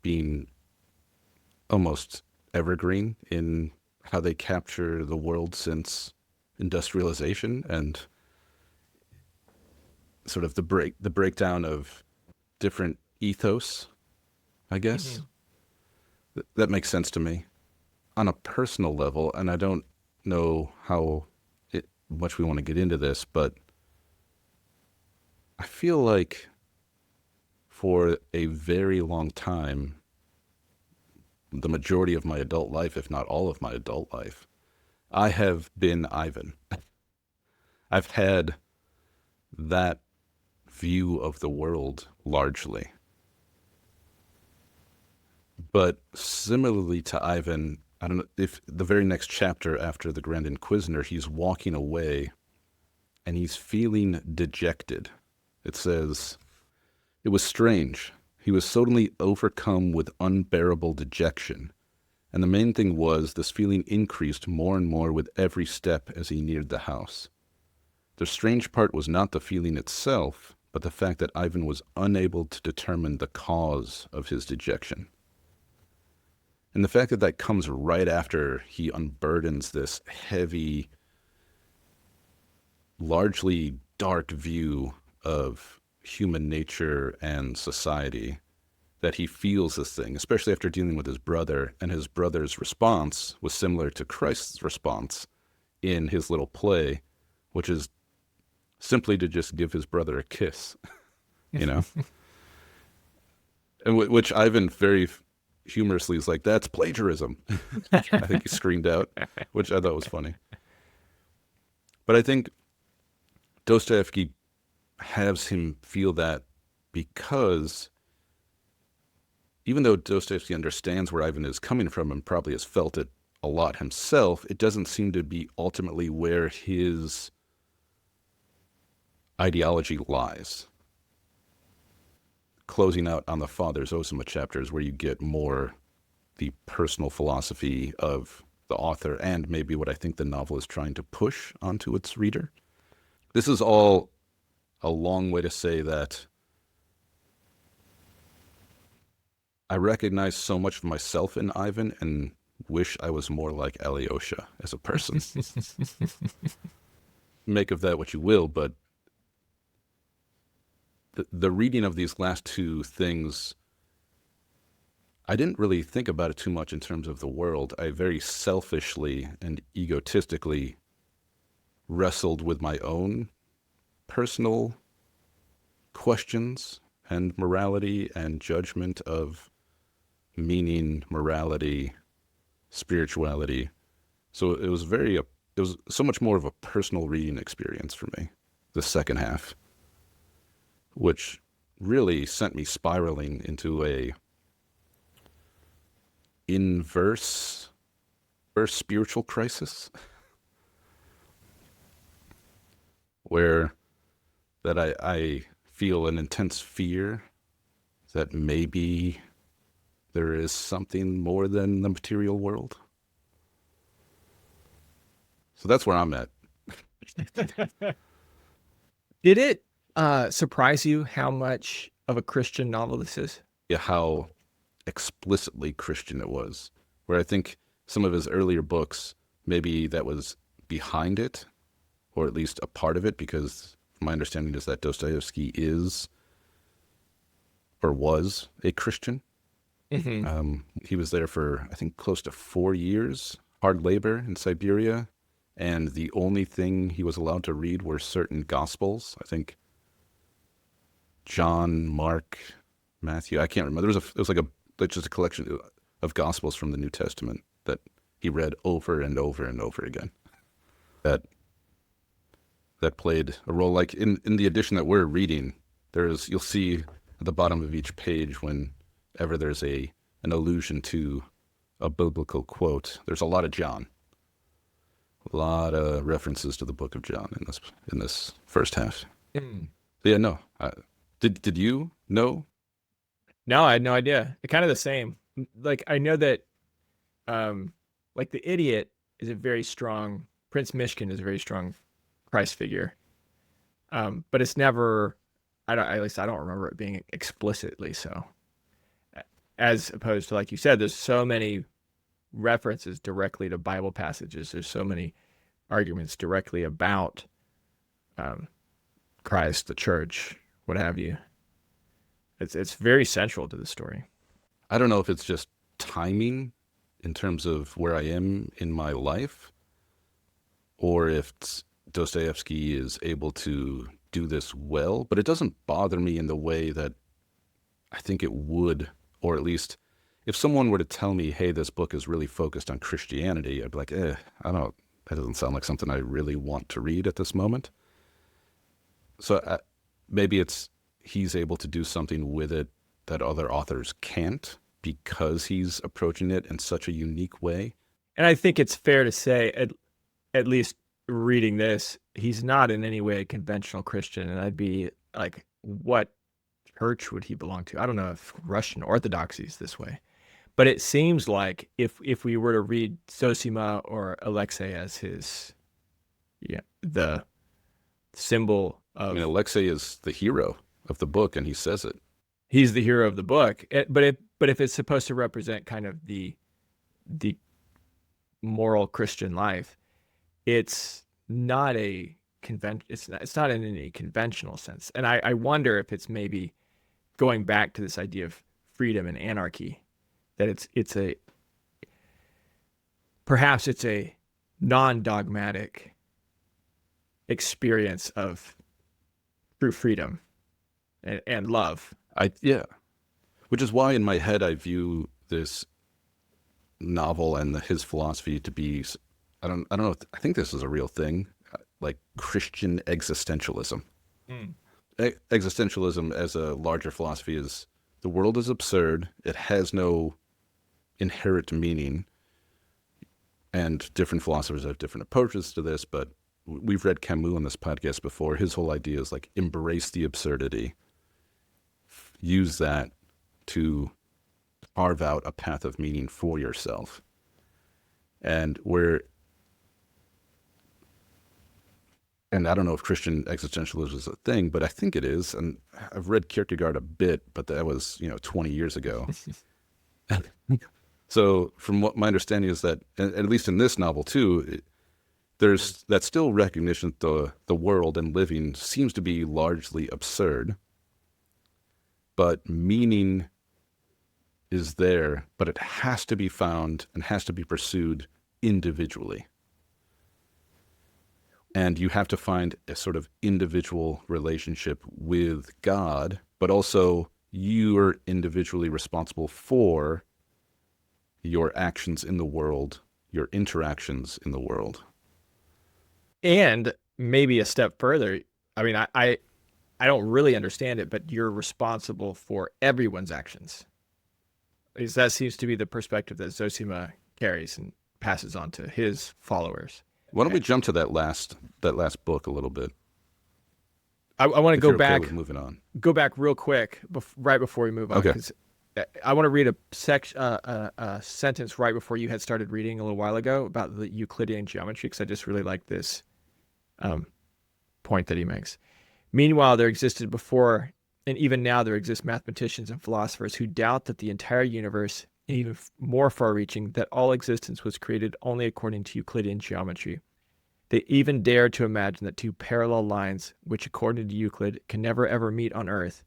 being almost evergreen in how they capture the world since industrialization, and sort of the breakdown of different ethos, I guess. That makes sense to me. On a personal level, and I don't know how much we want to get into this, but I feel like for a very long time, the majority of my adult life, if not all of my adult life, I have been Ivan. I've had that view of the world largely. But similarly to Ivan, I don't know if the very next chapter after the Grand Inquisitor, he's walking away and he's feeling dejected. It says, "It was strange. He was suddenly overcome with unbearable dejection. And the main thing was, this feeling increased more and more with every step as he neared the house. The strange part was not the feeling itself, but the fact that Ivan was unable to determine the cause of his dejection." And the fact that that comes right after he unburdens this heavy, largely dark view of human nature and society, that he feels this thing, especially after dealing with his brother, and his brother's response was similar to Christ's response in his little play, which is simply to just give his brother a kiss, you know? And which Ivan very humorously is like, "That's plagiarism." I think he screamed out, which I thought was funny. But I think Dostoevsky has him feel that because even though Dostoevsky understands where Ivan is coming from and probably has felt it a lot himself, it doesn't seem to be ultimately where his ideology lies. Closing out on the Father Zosima chapters, where you get more the personal philosophy of the author and maybe what I think the novel is trying to push onto its reader. This is all a long way to say that I recognize so much of myself in Ivan and wish I was more like Alyosha as a person. Make of that what you will, but the reading of these last two things, I didn't really think about it too much in terms of the world. I very selfishly and egotistically wrestled with my own personal questions and morality and judgment of meaning, morality, spirituality. So it was so much more of a personal reading experience for me, the second half, which really sent me spiraling into a inverse spiritual crisis, where that I feel an intense fear that maybe there is something more than the material world. So that's where I'm at. Did it surprise you how much of a Christian novel this is? Yeah, how explicitly Christian it was. Where I think some of his earlier books, maybe that was behind it, or at least a part of it, because my understanding is that Dostoevsky is or was a Christian. He was there for, I think, close to 4 years, hard labor in Siberia, and the only thing he was allowed to read were certain Gospels. I think John, Mark, Matthew. I can't remember. It was like just a collection of Gospels from the New Testament that he read over and over and over again. That played a role. Like in the edition that we're reading, you'll see at the bottom of each page whenever there's an allusion to a biblical quote, there's a lot of John. A lot of references to the book of John in this first half. Mm. So yeah, no. Did you know? No, I had no idea. It's kind of the same. Like I know that, like the idiot is a very strong. Prince Mishkin is a very strong Christ figure, but it's never. At least I don't remember it being explicitly so. As opposed to, like you said, there's so many references directly to Bible passages. There's so many arguments directly about Christ, the church, what have you. It's very central to the story. I don't know if it's just timing in terms of where I am in my life, or if Dostoevsky is able to do this well, but it doesn't bother me in the way that I think it would, or at least if someone were to tell me, hey, this book is really focused on Christianity, I'd be like, that doesn't sound like something I really want to read at this moment. So maybe he's able to do something with it that other authors can't because he's approaching it in such a unique way. And I think it's fair to say, at least reading this, he's not in any way a conventional Christian. And I'd be like, what church would he belong to? I don't know if Russian Orthodoxy is this way. But it seems like if we were to read Zosima or Alexei as the symbol of... I mean, Alexei is the hero of the book, and he says it. He's the hero of the book. But if it's supposed to represent kind of the moral Christian life, it's not a it's not in any conventional sense. And I wonder if it's maybe going back to this idea of freedom and anarchy, that perhaps it's a non-dogmatic experience of true freedom and love. Which is why in my head I view this novel and his philosophy to be, I don't know, I think this is a real thing, like Christian existentialism. Existentialism as a larger philosophy is the world is absurd, it has no inherent meaning, and different philosophers have different approaches to this, but we've read Camus on this podcast before. His whole idea is like embrace the absurdity, use that to carve out a path of meaning for yourself. And I don't know if Christian existentialism is a thing, but I think it is. And I've read Kierkegaard a bit, but that was, 20 years ago. So from what my understanding is that, and at least in this novel too, there's that still recognition that the world and living seems to be largely absurd, but meaning is there, but it has to be found and has to be pursued individually. And you have to find a sort of individual relationship with God, but also you are individually responsible for your actions in the world, your interactions in the world. And maybe a step further, I mean, I don't really understand it, but you're responsible for everyone's actions. Because that seems to be the perspective that Zosima carries and passes on to his followers. Why don't we jump to that last book a little bit? I want to go back. Moving on. Go back real quick, right before we move on. Okay. I want to read a sentence right before you had started reading a little while ago about the Euclidean geometry, because I just really like this um, point that he makes. Meanwhile, there existed before, and even now there exist mathematicians and philosophers who doubt that the entire universe, and even more far-reaching, that all existence was created only according to Euclidean geometry. They even dare to imagine that two parallel lines, which according to Euclid can never ever meet on Earth,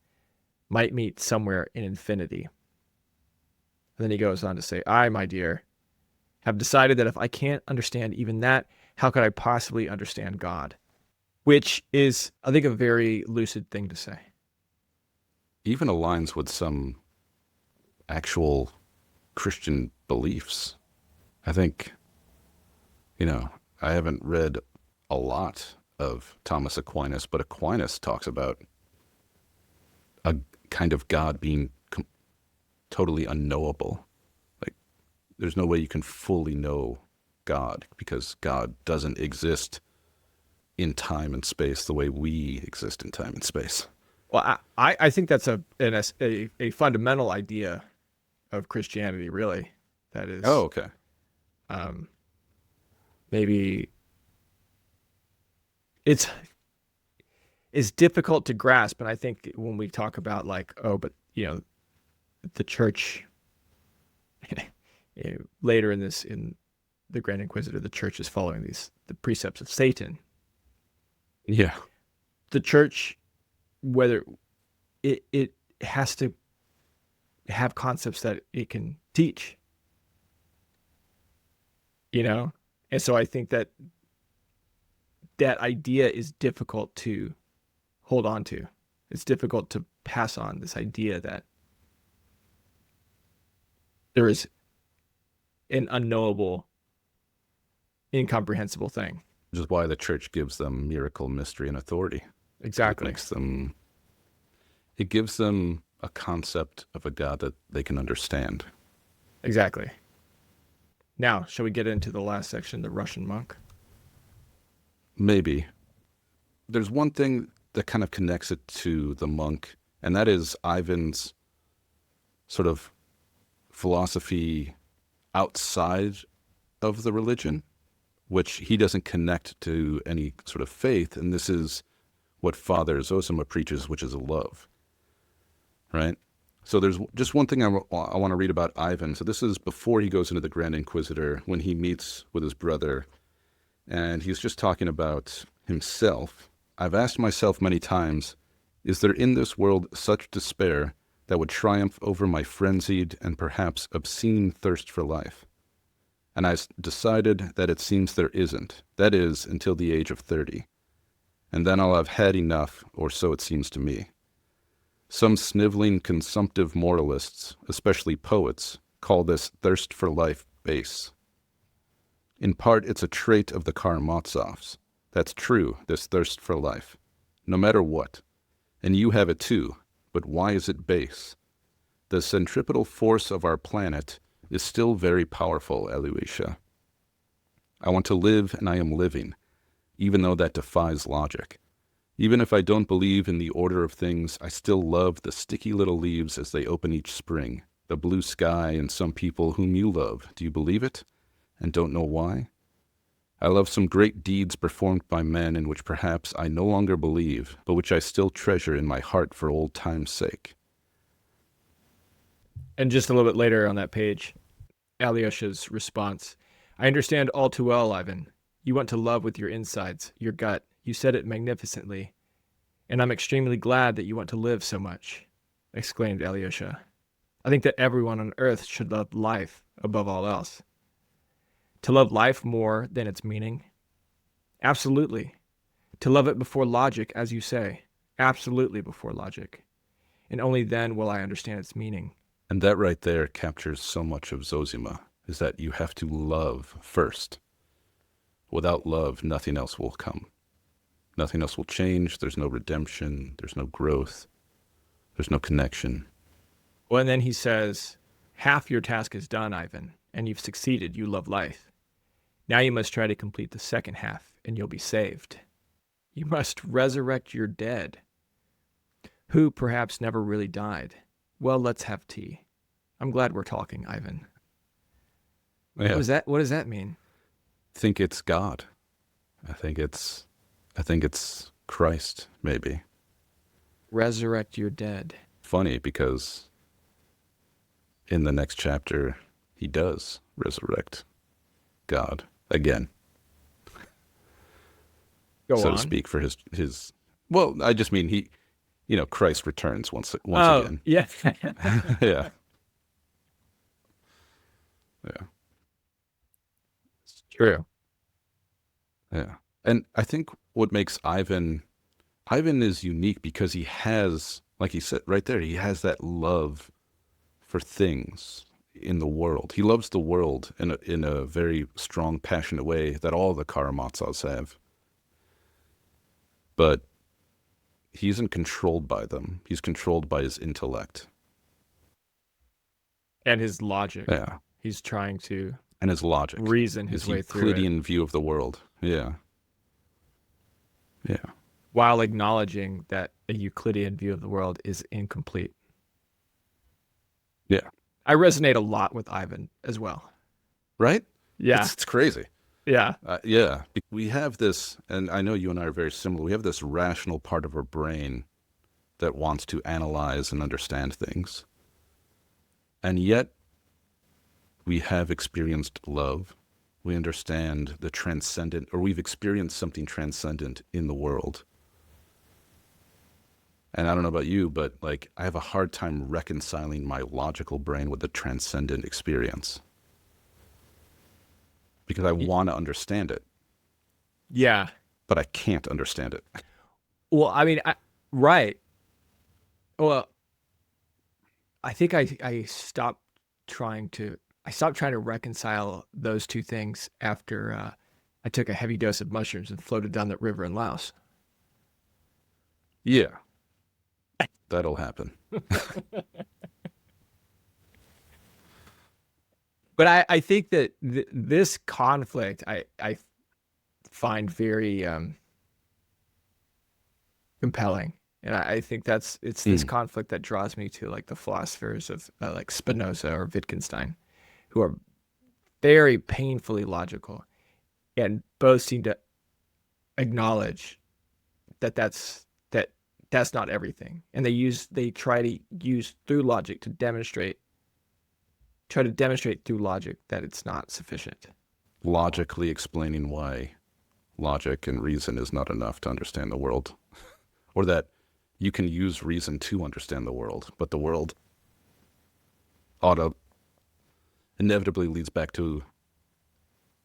might meet somewhere in infinity. And then he goes on to say, I, my dear, have decided that if I can't understand even that, how could I possibly understand God? Which is, I think, a very lucid thing to say. Even aligns with some actual Christian beliefs. I think, I haven't read a lot of Thomas Aquinas, but Aquinas talks about a kind of God being totally unknowable. Like, there's no way you can fully know God because God doesn't exist in time and space the way we exist in time and space. Well, I think that's a fundamental idea of Christianity, really. That is, Oh, okay. Maybe it's difficult to grasp, and I think when we talk about but the church later in the Grand Inquisitor, the church is following the precepts of Satan. Yeah. The church, whether it has to have concepts that it can teach, and so I think that idea is difficult to hold on to. It's difficult to pass on this idea that there is an unknowable, incomprehensible thing. Which is why the church gives them miracle, mystery, and authority. Exactly. It gives them a concept of a God that they can understand. Exactly. Now, shall we get into the last section, the Russian monk? Maybe. There's one thing that kind of connects it to the monk, and that is Ivan's sort of philosophy outside of the religion, which he doesn't connect to any sort of faith. And this is what Father Zosima preaches, which is love, right? So there's just one thing I want to read about Ivan. So this is before he goes into the Grand Inquisitor, when he meets with his brother, and he's just talking about himself. I've asked myself many times, is there in this world such despair that would triumph over my frenzied and perhaps obscene thirst for life? And I decided that it seems there isn't. That is, until the age of 30. And then I'll have had enough, or so it seems to me. Some sniveling, consumptive moralists, especially poets, call this thirst for life base. In part, it's a trait of the Karamazovs. That's true, this thirst for life, no matter what. And you have it too, but why is it base? The centripetal force of our planet is still very powerful, Eloisha. I want to live, and I am living, even though that defies logic. Even if I don't believe in the order of things, I still love the sticky little leaves as they open each spring, the blue sky, and some people whom you love. Do you believe it? And don't know why? I love some great deeds performed by men in which perhaps I no longer believe, but which I still treasure in my heart for old time's sake. And just a little bit later on that page, Alyosha's response. I understand all too well, Ivan. You want to love with your insides, your gut. You said it magnificently. And I'm extremely glad that you want to live so much, exclaimed Alyosha. I think that everyone on earth should love life above all else. To love life more than its meaning? Absolutely. To love it before logic, as you say. Absolutely before logic. And only then will I understand its meaning. And that right there captures so much of Zosima, is that you have to love first. Without love, nothing else will come. Nothing else will change. There's no redemption. There's no growth. There's no connection. Well, and then he says, half your task is done, Ivan, and you've succeeded. You love life. Now you must try to complete the second half, and you'll be saved. You must resurrect your dead, who perhaps never really died. Well, let's have tea. I'm glad we're talking, Ivan. Yeah. What does that mean? Think it's God. I think it's Christ, maybe. Resurrect your dead. Funny because in the next chapter he does resurrect God again, Go so to on. speak, for his well, I just mean Christ returns once Oh, again. yeah. Yeah. Yeah. It's true. Yeah. And I think what makes Ivan is unique because he has, like he said right there, he has that love for things in the world. He loves the world in a very strong, passionate way that all the Karamazovs have. But he isn't controlled by them. He's controlled by his intellect. And his logic. Yeah. He's trying to And his logic. reason his His way through it Euclidean view of the world. Yeah. Yeah. while acknowledging that a Euclidean view of the world is incomplete. Yeah. I resonate a lot with Ivan as well. Right? Yeah. It's crazy. Yeah. Yeah. We have this, and I know you and I are very similar. We have this rational part of our brain that wants to analyze and understand things. And yet, we have experienced love. We understand the transcendent, or we've experienced something transcendent in the world. And I don't know about you, but like I have a hard time reconciling my logical brain with the transcendent experience because I want to understand it, Yeah. but I can't understand it. Well, I mean, right. Well, I think I stopped trying to reconcile those two things after I took a heavy dose of mushrooms and floated down that river in Laos. Yeah, that'll happen. But I think that this conflict I find very compelling. And I think it's this conflict that draws me to like the philosophers of like Spinoza or Wittgenstein, who are very painfully logical and both seem to acknowledge that that's not everything. And they try to use through logic to demonstrate through logic that it's not sufficient. Logically explaining why logic and reason is not enough to understand the world, or that you can use reason to understand the world, but the world inevitably leads back to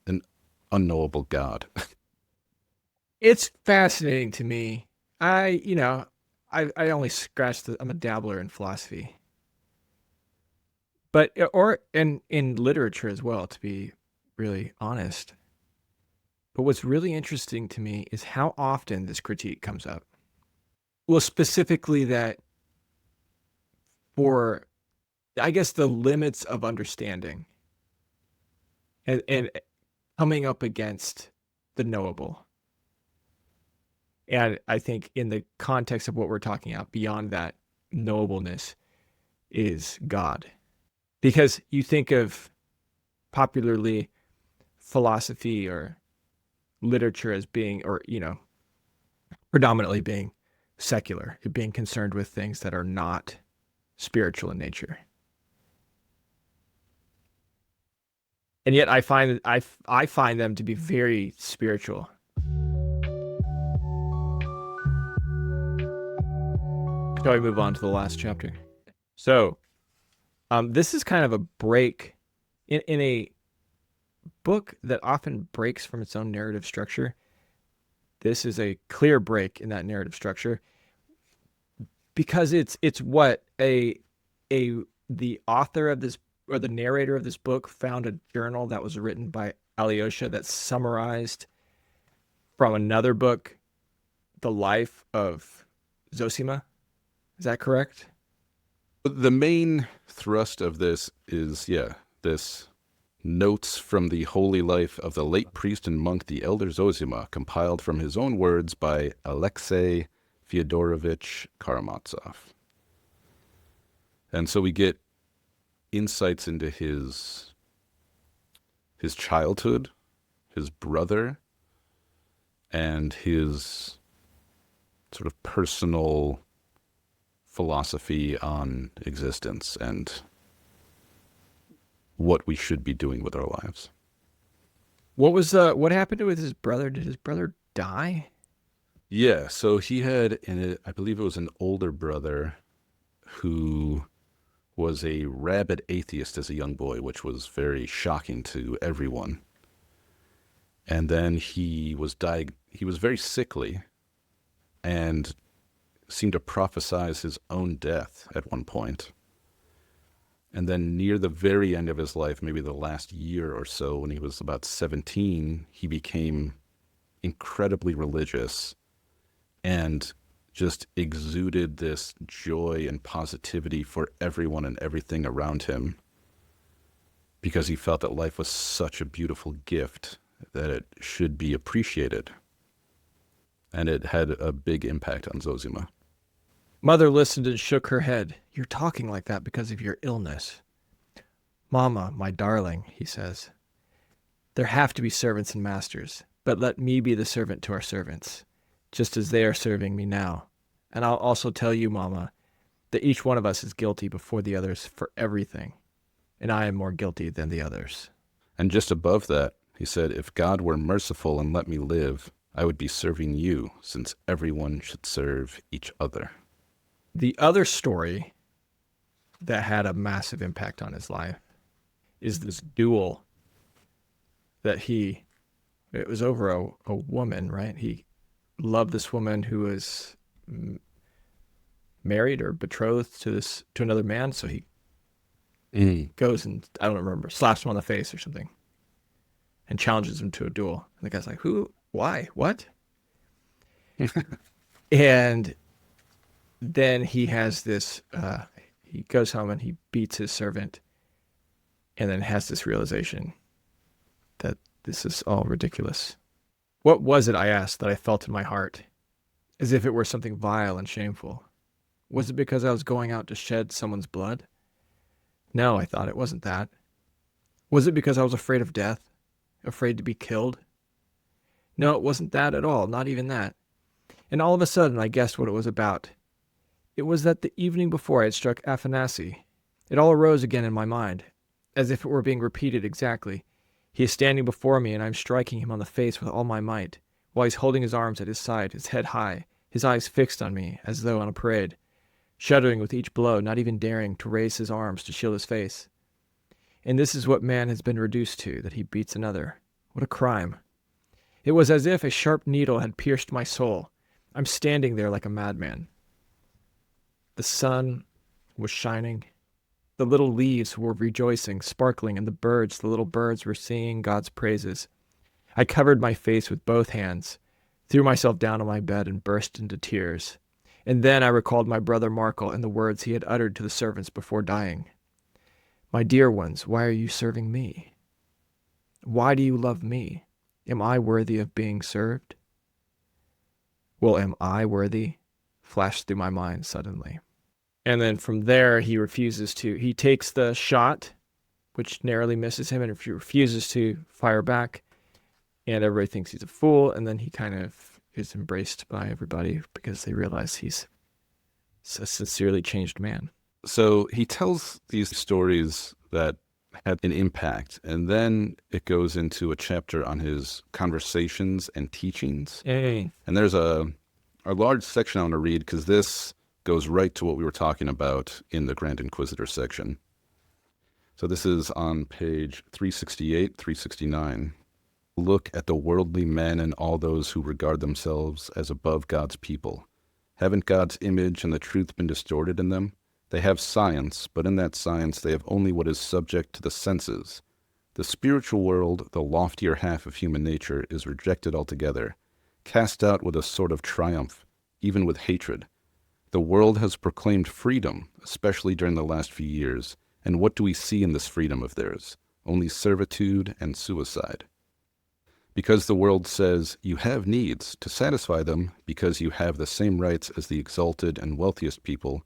an unknowable God. It's fascinating to me. I only I'm a dabbler in philosophy. But or in literature as well, to be really honest. But what's really interesting to me is how often this critique comes up. Well, specifically that for, I guess, the limits of understanding and coming up against the knowable. And I think in the context of what we're talking about, beyond that knowableness is God. Because you think of popularly philosophy or literature as being, or, predominantly being secular, being concerned with things that are not spiritual in nature. And yet I find them to be very spiritual. Shall we move on to the last chapter? So, this is kind of a break in a book that often breaks from its own narrative structure. This is a clear break in that narrative structure because it's what the author of this, or the narrator of this book, found a journal that was written by Alyosha that summarized from another book the life of Zosima. Is that correct? The main thrust of this is, this notes from the holy life of the late priest and monk, the elder Zosima, compiled from his own words by Alexei Fyodorovich Karamazov. And so we get insights into his childhood, his brother, and his sort of personal philosophy on existence and what we should be doing with our lives. What happened with his brother? Did his brother die? Yeah, so he had, I believe it was an older brother who was a rabid atheist as a young boy, which was very shocking to everyone. And then he was very sickly and seemed to prophesize his own death at one point. And then near the very end of his life, maybe the last year or so, when he was about 17, he became incredibly religious and just exuded this joy and positivity for everyone and everything around him because he felt that life was such a beautiful gift that it should be appreciated. And it had a big impact on Zosima. Mother listened and shook her head. You're talking like that because of your illness. Mama, my darling, he says. There have to be servants and masters, but let me be the servant to our servants, just as they are serving me now. And I'll also tell you, Mama, that each one of us is guilty before the others for everything, and I am more guilty than the others. And just above that, he said, if God were merciful and let me live, I would be serving you, since everyone should serve each other. The other story that had a massive impact on his life is this duel that it was over a woman, right? He loved this woman who was married or betrothed to another man, so he goes and, I don't remember, slaps him on the face or something and challenges him to a duel. And the guy's like, who? Why? What? And then he has this, he goes home and he beats his servant and then has this realization that this is all ridiculous. What was it, I asked, that I felt in my heart, as if it were something vile and shameful? Was it because I was going out to shed someone's blood? No, I thought, it wasn't that. Was it because I was afraid of death? Afraid to be killed? No, it wasn't that at all, not even that. And all of a sudden, I guessed what it was about. It was that the evening before I had struck Afanasy. It all arose again in my mind, as if it were being repeated exactly. He is standing before me, and I'm striking him on the face with all my might, while he's holding his arms at his side, his head high, his eyes fixed on me, as though on a parade, shuddering with each blow, not even daring to raise his arms to shield his face. And this is what man has been reduced to, that he beats another. What a crime. It was as if a sharp needle had pierced my soul. I'm standing there like a madman. The sun was shining. The little leaves were rejoicing, sparkling, and the little birds were singing God's praises. I covered my face with both hands, threw myself down on my bed, and burst into tears. And then I recalled my brother Markel and the words he had uttered to the servants before dying. My dear ones, why are you serving me? Why do you love me? Am I worthy of being served? Well, am I worthy? Flashed through my mind suddenly. And then from there, he takes the shot, which narrowly misses him, and he refuses to fire back. And everybody thinks he's a fool. And then he kind of is embraced by everybody because they realize he's a sincerely changed man. So he tells these stories that had an impact, and then it goes into a chapter on his conversations and teachings. Hey. And there's a large section I want to read because this goes right to what we were talking about in the Grand Inquisitor section. So this is on page 368, 369. Look at the worldly men and all those who regard themselves as above God's people. Haven't God's image and the truth been distorted in them? They have science, but in that science they have only what is subject to the senses. The spiritual world, the loftier half of human nature, is rejected altogether, cast out with a sort of triumph, even with hatred. The world has proclaimed freedom, especially during the last few years, and what do we see in this freedom of theirs? Only servitude and suicide. Because the world says you have needs to satisfy them because you have the same rights as the exalted and wealthiest people,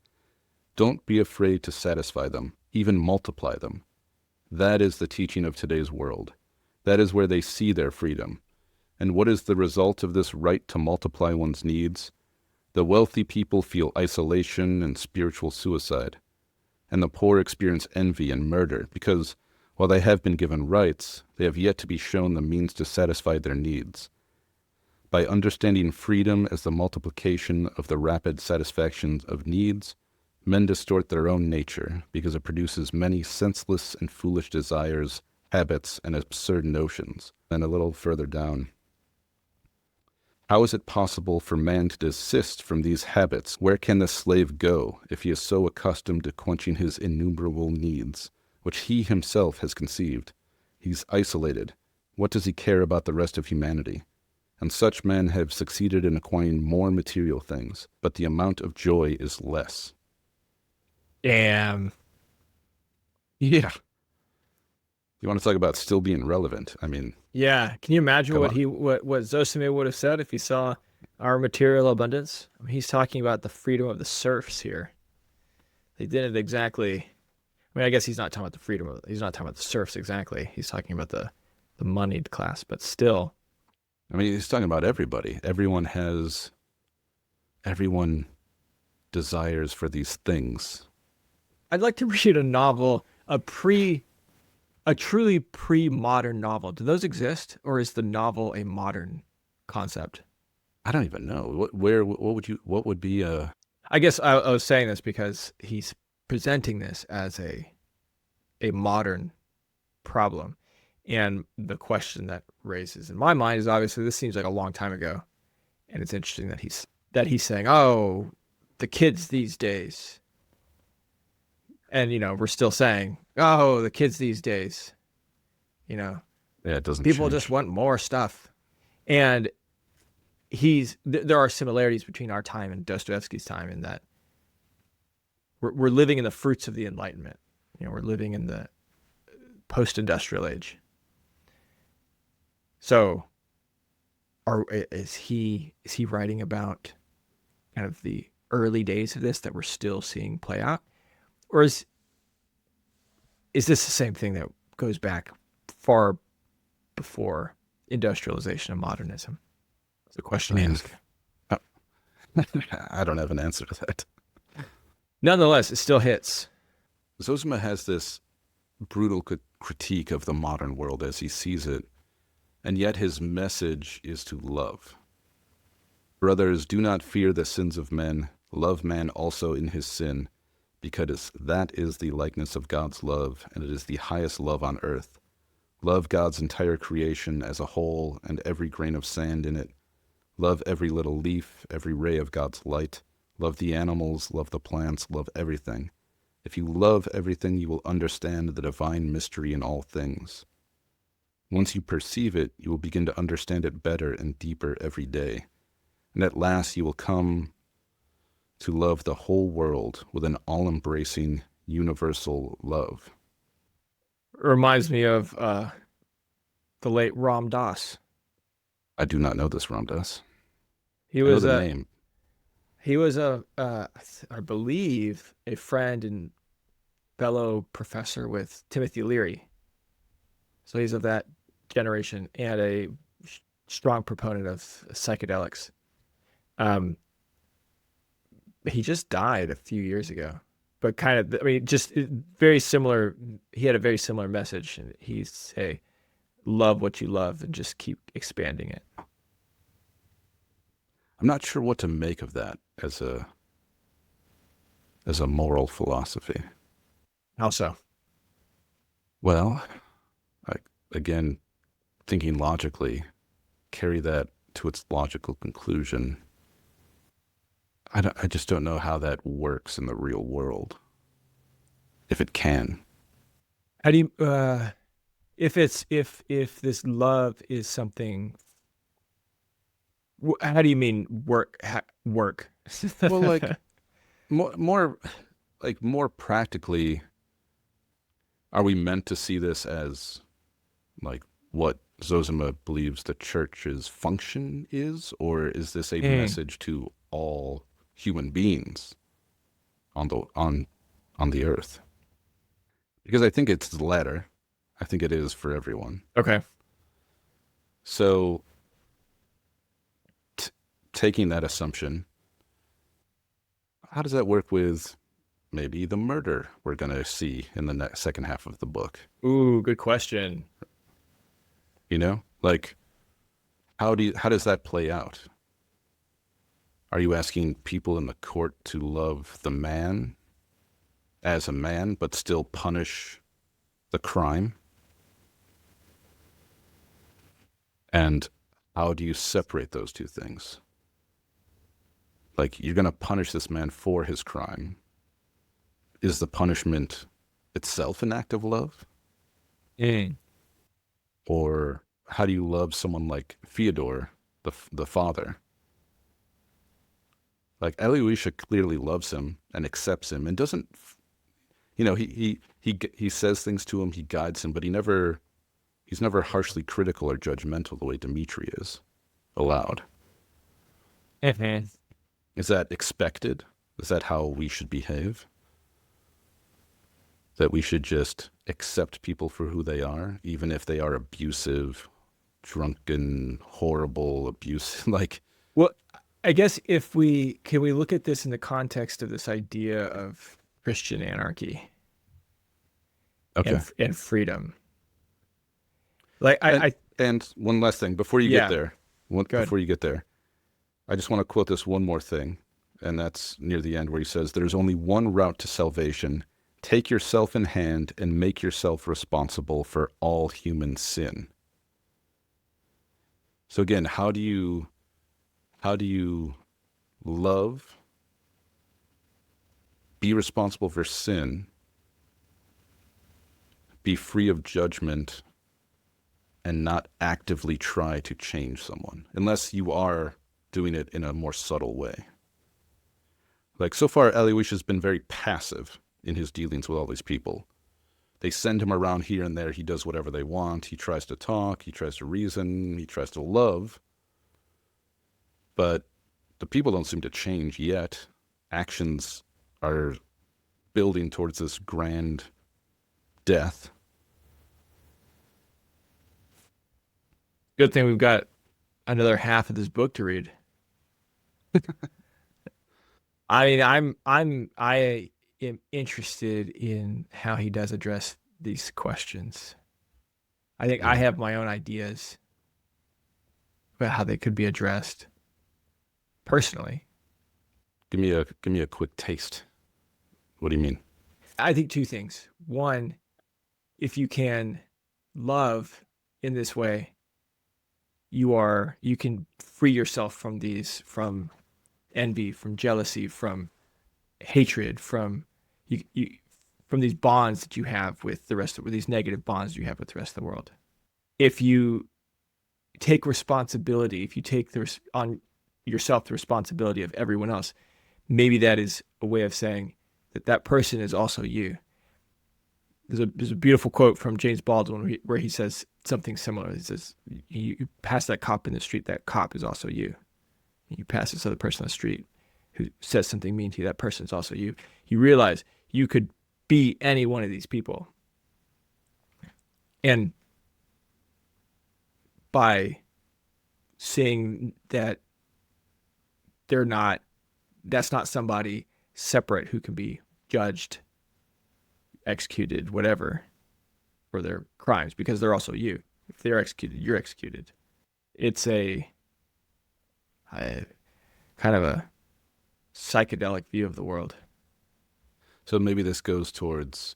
don't be afraid to satisfy them. even multiply them. That is the teaching of today's world. That is where they see their freedom. And what is the result of this right to multiply one's needs? The wealthy people feel isolation and spiritual suicide, and the poor experience envy and murder because, while they have been given rights, they have yet to be shown the means to satisfy their needs. By understanding freedom as the multiplication of the rapid satisfaction of needs, men distort their own nature because it produces many senseless and foolish desires, habits, and absurd notions. And a little further down, how is it possible for man to desist from these habits? Where can the slave go if he is so accustomed to quenching his innumerable needs, which he himself has conceived? He's isolated. What does he care about the rest of humanity? And such men have succeeded in acquiring more material things, but the amount of joy is less. Damn. Yeah. You want to talk about still being relevant? I mean, Yeah. Can you imagine come what on. what Zosima would have said if he saw our material abundance? I mean, he's talking about the freedom of the serfs here. They didn't exactly. I mean, I guess he's not talking about the freedom of. He's not talking about the serfs exactly. He's talking about the moneyed class, but still. I mean, he's talking about everybody. Everyone desires for these things. I'd like to read a novel, a truly pre-modern novel. Do those exist, or is the novel a modern concept? I don't even know. What would be a, I guess I was saying this because he's presenting this as a modern problem, and the question that raises in my mind is obviously this seems like a long time ago, and it's interesting that he's saying, "Oh, the kids these days," and we're still saying, "Oh, the kids these days," you know, yeah, it doesn't people just change. want more stuff, and there are similarities between our time and Dostoevsky's time in that we're living in the fruits of the Enlightenment. We're living in the post-industrial age. So, is he writing about kind of the early days of this that we're still seeing play out, or is this the same thing that goes back far before industrialization and modernism? It's a I question I mean, ask. uh, I don't have an answer to that. Nonetheless, it still hits. Zosima has this brutal critique of the modern world as he sees it, and yet his message is to love. Brothers, do not fear the sins of men. Love man also in his sin, because that is the likeness of God's love, and it is the highest love on earth. Love God's entire creation as a whole and every grain of sand in it. Love every little leaf, every ray of God's light. Love the animals, love the plants, love everything. If you love everything, you will understand the divine mystery in all things. Once you perceive it, you will begin to understand it better and deeper every day. And at last you will come to love the whole world with an all-embracing, universal love. It reminds me of the late Ram Dass. I do not know this, Ramdas. He I know was the a name. I believe a friend and fellow professor with Timothy Leary. So he's of that generation and a strong proponent of psychedelics. Um, he just died a few years ago, but kind of, I mean, just very similar. He had a very similar message, and he's say, love what you love and just keep expanding it. I'm not sure what to make of that as a moral philosophy. How so? Well, I, again, thinking logically, carry that to its logical conclusion. I just don't know how that works in the real world, if it can. How do you, if this love is something, how do you mean work? Well, like more like more practically, are we meant to see this as like what Zosima believes the church's function is, or is this a Mm. message to all human beings on the earth? Because I think it's the latter. I think it is for everyone. Okay. So, taking that assumption, how does that work with maybe the murder we're going to see in the second half of the book? Ooh, good question. You know, like how does that play out? Are you asking people in the court to love the man as a man, but still punish the crime? And how do you separate those two things? Like, you're going to punish this man for his crime. Is the punishment itself an act of love? Mm. Or how do you love someone like Fyodor, the father? Like, Elisha clearly loves him and accepts him and doesn't, you know, he says things to him, he guides him, but he's never harshly critical or judgmental the way Dmitri is allowed. Mhm. Is that expected? Is that how we should behave? That we should just accept people for who they are, even if they are abusive, drunken, horrible, abusive, like, Well, I guess if we can we look at this in the context of this idea of Christian anarchy okay. and freedom. Like And I and one last thing before you get yeah, there, good. before you get there, I just want to quote this one more thing, and that's near the end where he says, "There's only one route to salvation. Take yourself in hand and make yourself responsible for all human sin." So again, how do you love, be responsible for sin, be free of judgment, and not actively try to change someone, unless you are doing it in a more subtle way? Like, so far, Elisha has been very passive in his dealings with all these people. They send him around here and there. He does whatever they want. He tries to talk. He tries to reason. He tries to love. But the people don't seem to change yet. Actions are building towards this grand death. Good thing we've got another half of this book to read. I mean, I am interested in how he does address these questions. I think I Yeah. have my own ideas about how they could be addressed personally. Give me a quick taste. What do you mean? I think two things. One, if you can love in this way, you can free yourself from from envy, from jealousy, from hatred, you from these bonds that you have with the rest of these negative bonds you have with the rest of the world. If you take responsibility, if you take on yourself the responsibility of everyone else, maybe that is a way of saying that that person is also you. There's a beautiful quote from James Baldwin where he says something similar. He says, you pass that cop in the street, that cop is also you. And you pass this other person on the street who says something mean to you, that person is also you. You realize you could be any one of these people. And by seeing that they're not, that's not somebody separate who can be judged, executed, whatever, for their crimes, because they're also you. If they're executed, you're executed. It's a kind of a psychedelic view of the world. So maybe this goes towards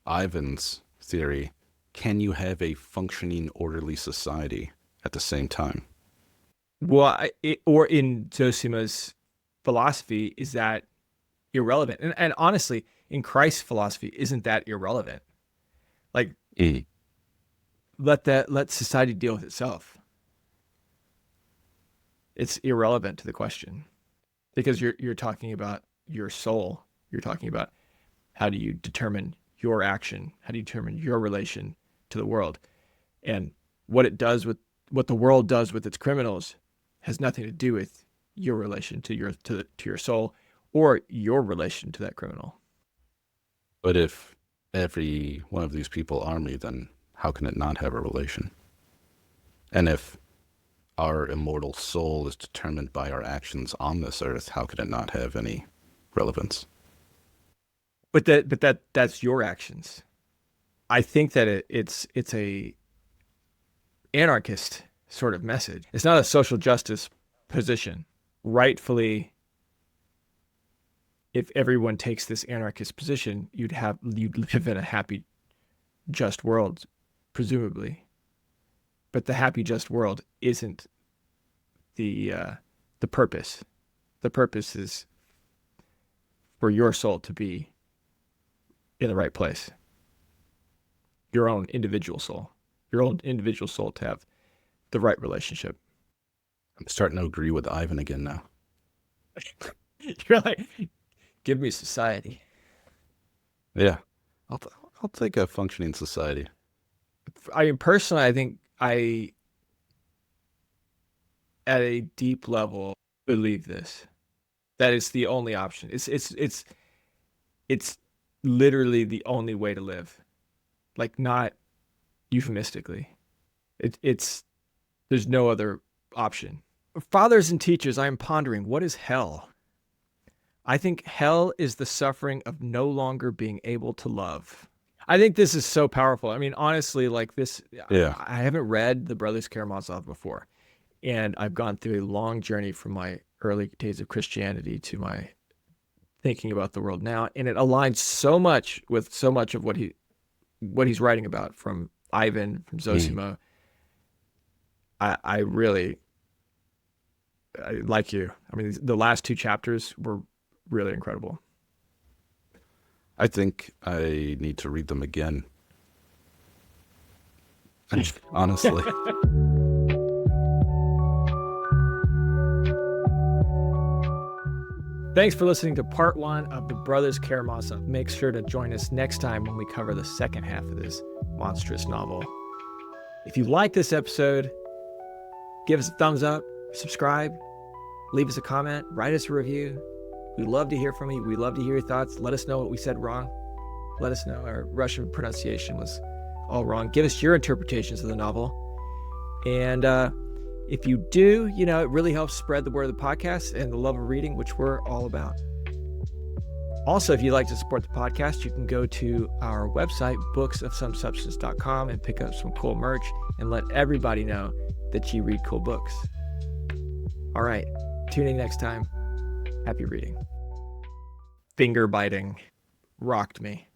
Ivan's theory. Can you have a functioning, orderly society at the same time? Well, or in Zosima's philosophy, is that irrelevant? And honestly, in Christ's philosophy, isn't that irrelevant? Like, Mm. let society deal with itself. It's irrelevant to the question because you're talking about your soul. You're talking about how do you determine your action? How do you determine your relation to the world? And what the world does with its criminals has nothing to do with your relation to your soul or your relation to that criminal. But if every one of these people are me, then how can it not have a relation? And if our immortal soul is determined by our actions on this earth, how could it not have any relevance? But that's your actions. I think that it's a anarchist sort of message. It's not a social justice position. Rightfully, if everyone takes this anarchist position, you'd live in a happy, just world, presumably. But the happy, just world isn't the purpose. The purpose is for your soul to be in the right place. Your own individual soul. Your own individual soul to have the right relationship. I'm starting to agree with Ivan again now. You're like, give me society. Yeah, I'll take a functioning society. I mean, personally, I think at a deep level, believe this. That it's the only option. It's literally the only way to live. Like, not euphemistically. It's there's no other option. Fathers and teachers, I am pondering, what is hell? I think hell is the suffering of no longer being able to love. I think this is so powerful. I mean, honestly, like this, Yeah. I haven't read the Brothers Karamazov before. And I've gone through a long journey from my early days of Christianity to my thinking about the world now. And it aligns so much with so much of what he's writing about, from Ivan, from Zosima. I like you. I mean, the last two chapters were really incredible. I think I need to read them again. Honestly. Thanks for listening to part 1 of the Brothers Karamazov. Make sure to join us next time when we cover the second half of this monstrous novel. If you like this episode, give us a thumbs up, subscribe, leave us a comment, write us a review. We'd love to hear from you. We'd love to hear your thoughts. Let us know what we said wrong. Let us know our Russian pronunciation was all wrong. Give us your interpretations of the novel. And if you do, it really helps spread the word of the podcast and the love of reading, which we're all about. Also, if you'd like to support the podcast, you can go to our website, booksofsomesubstance.com, and pick up some cool merch and let everybody know that you read cool books. All right, tune in next time. Happy reading. Finger biting rocked me.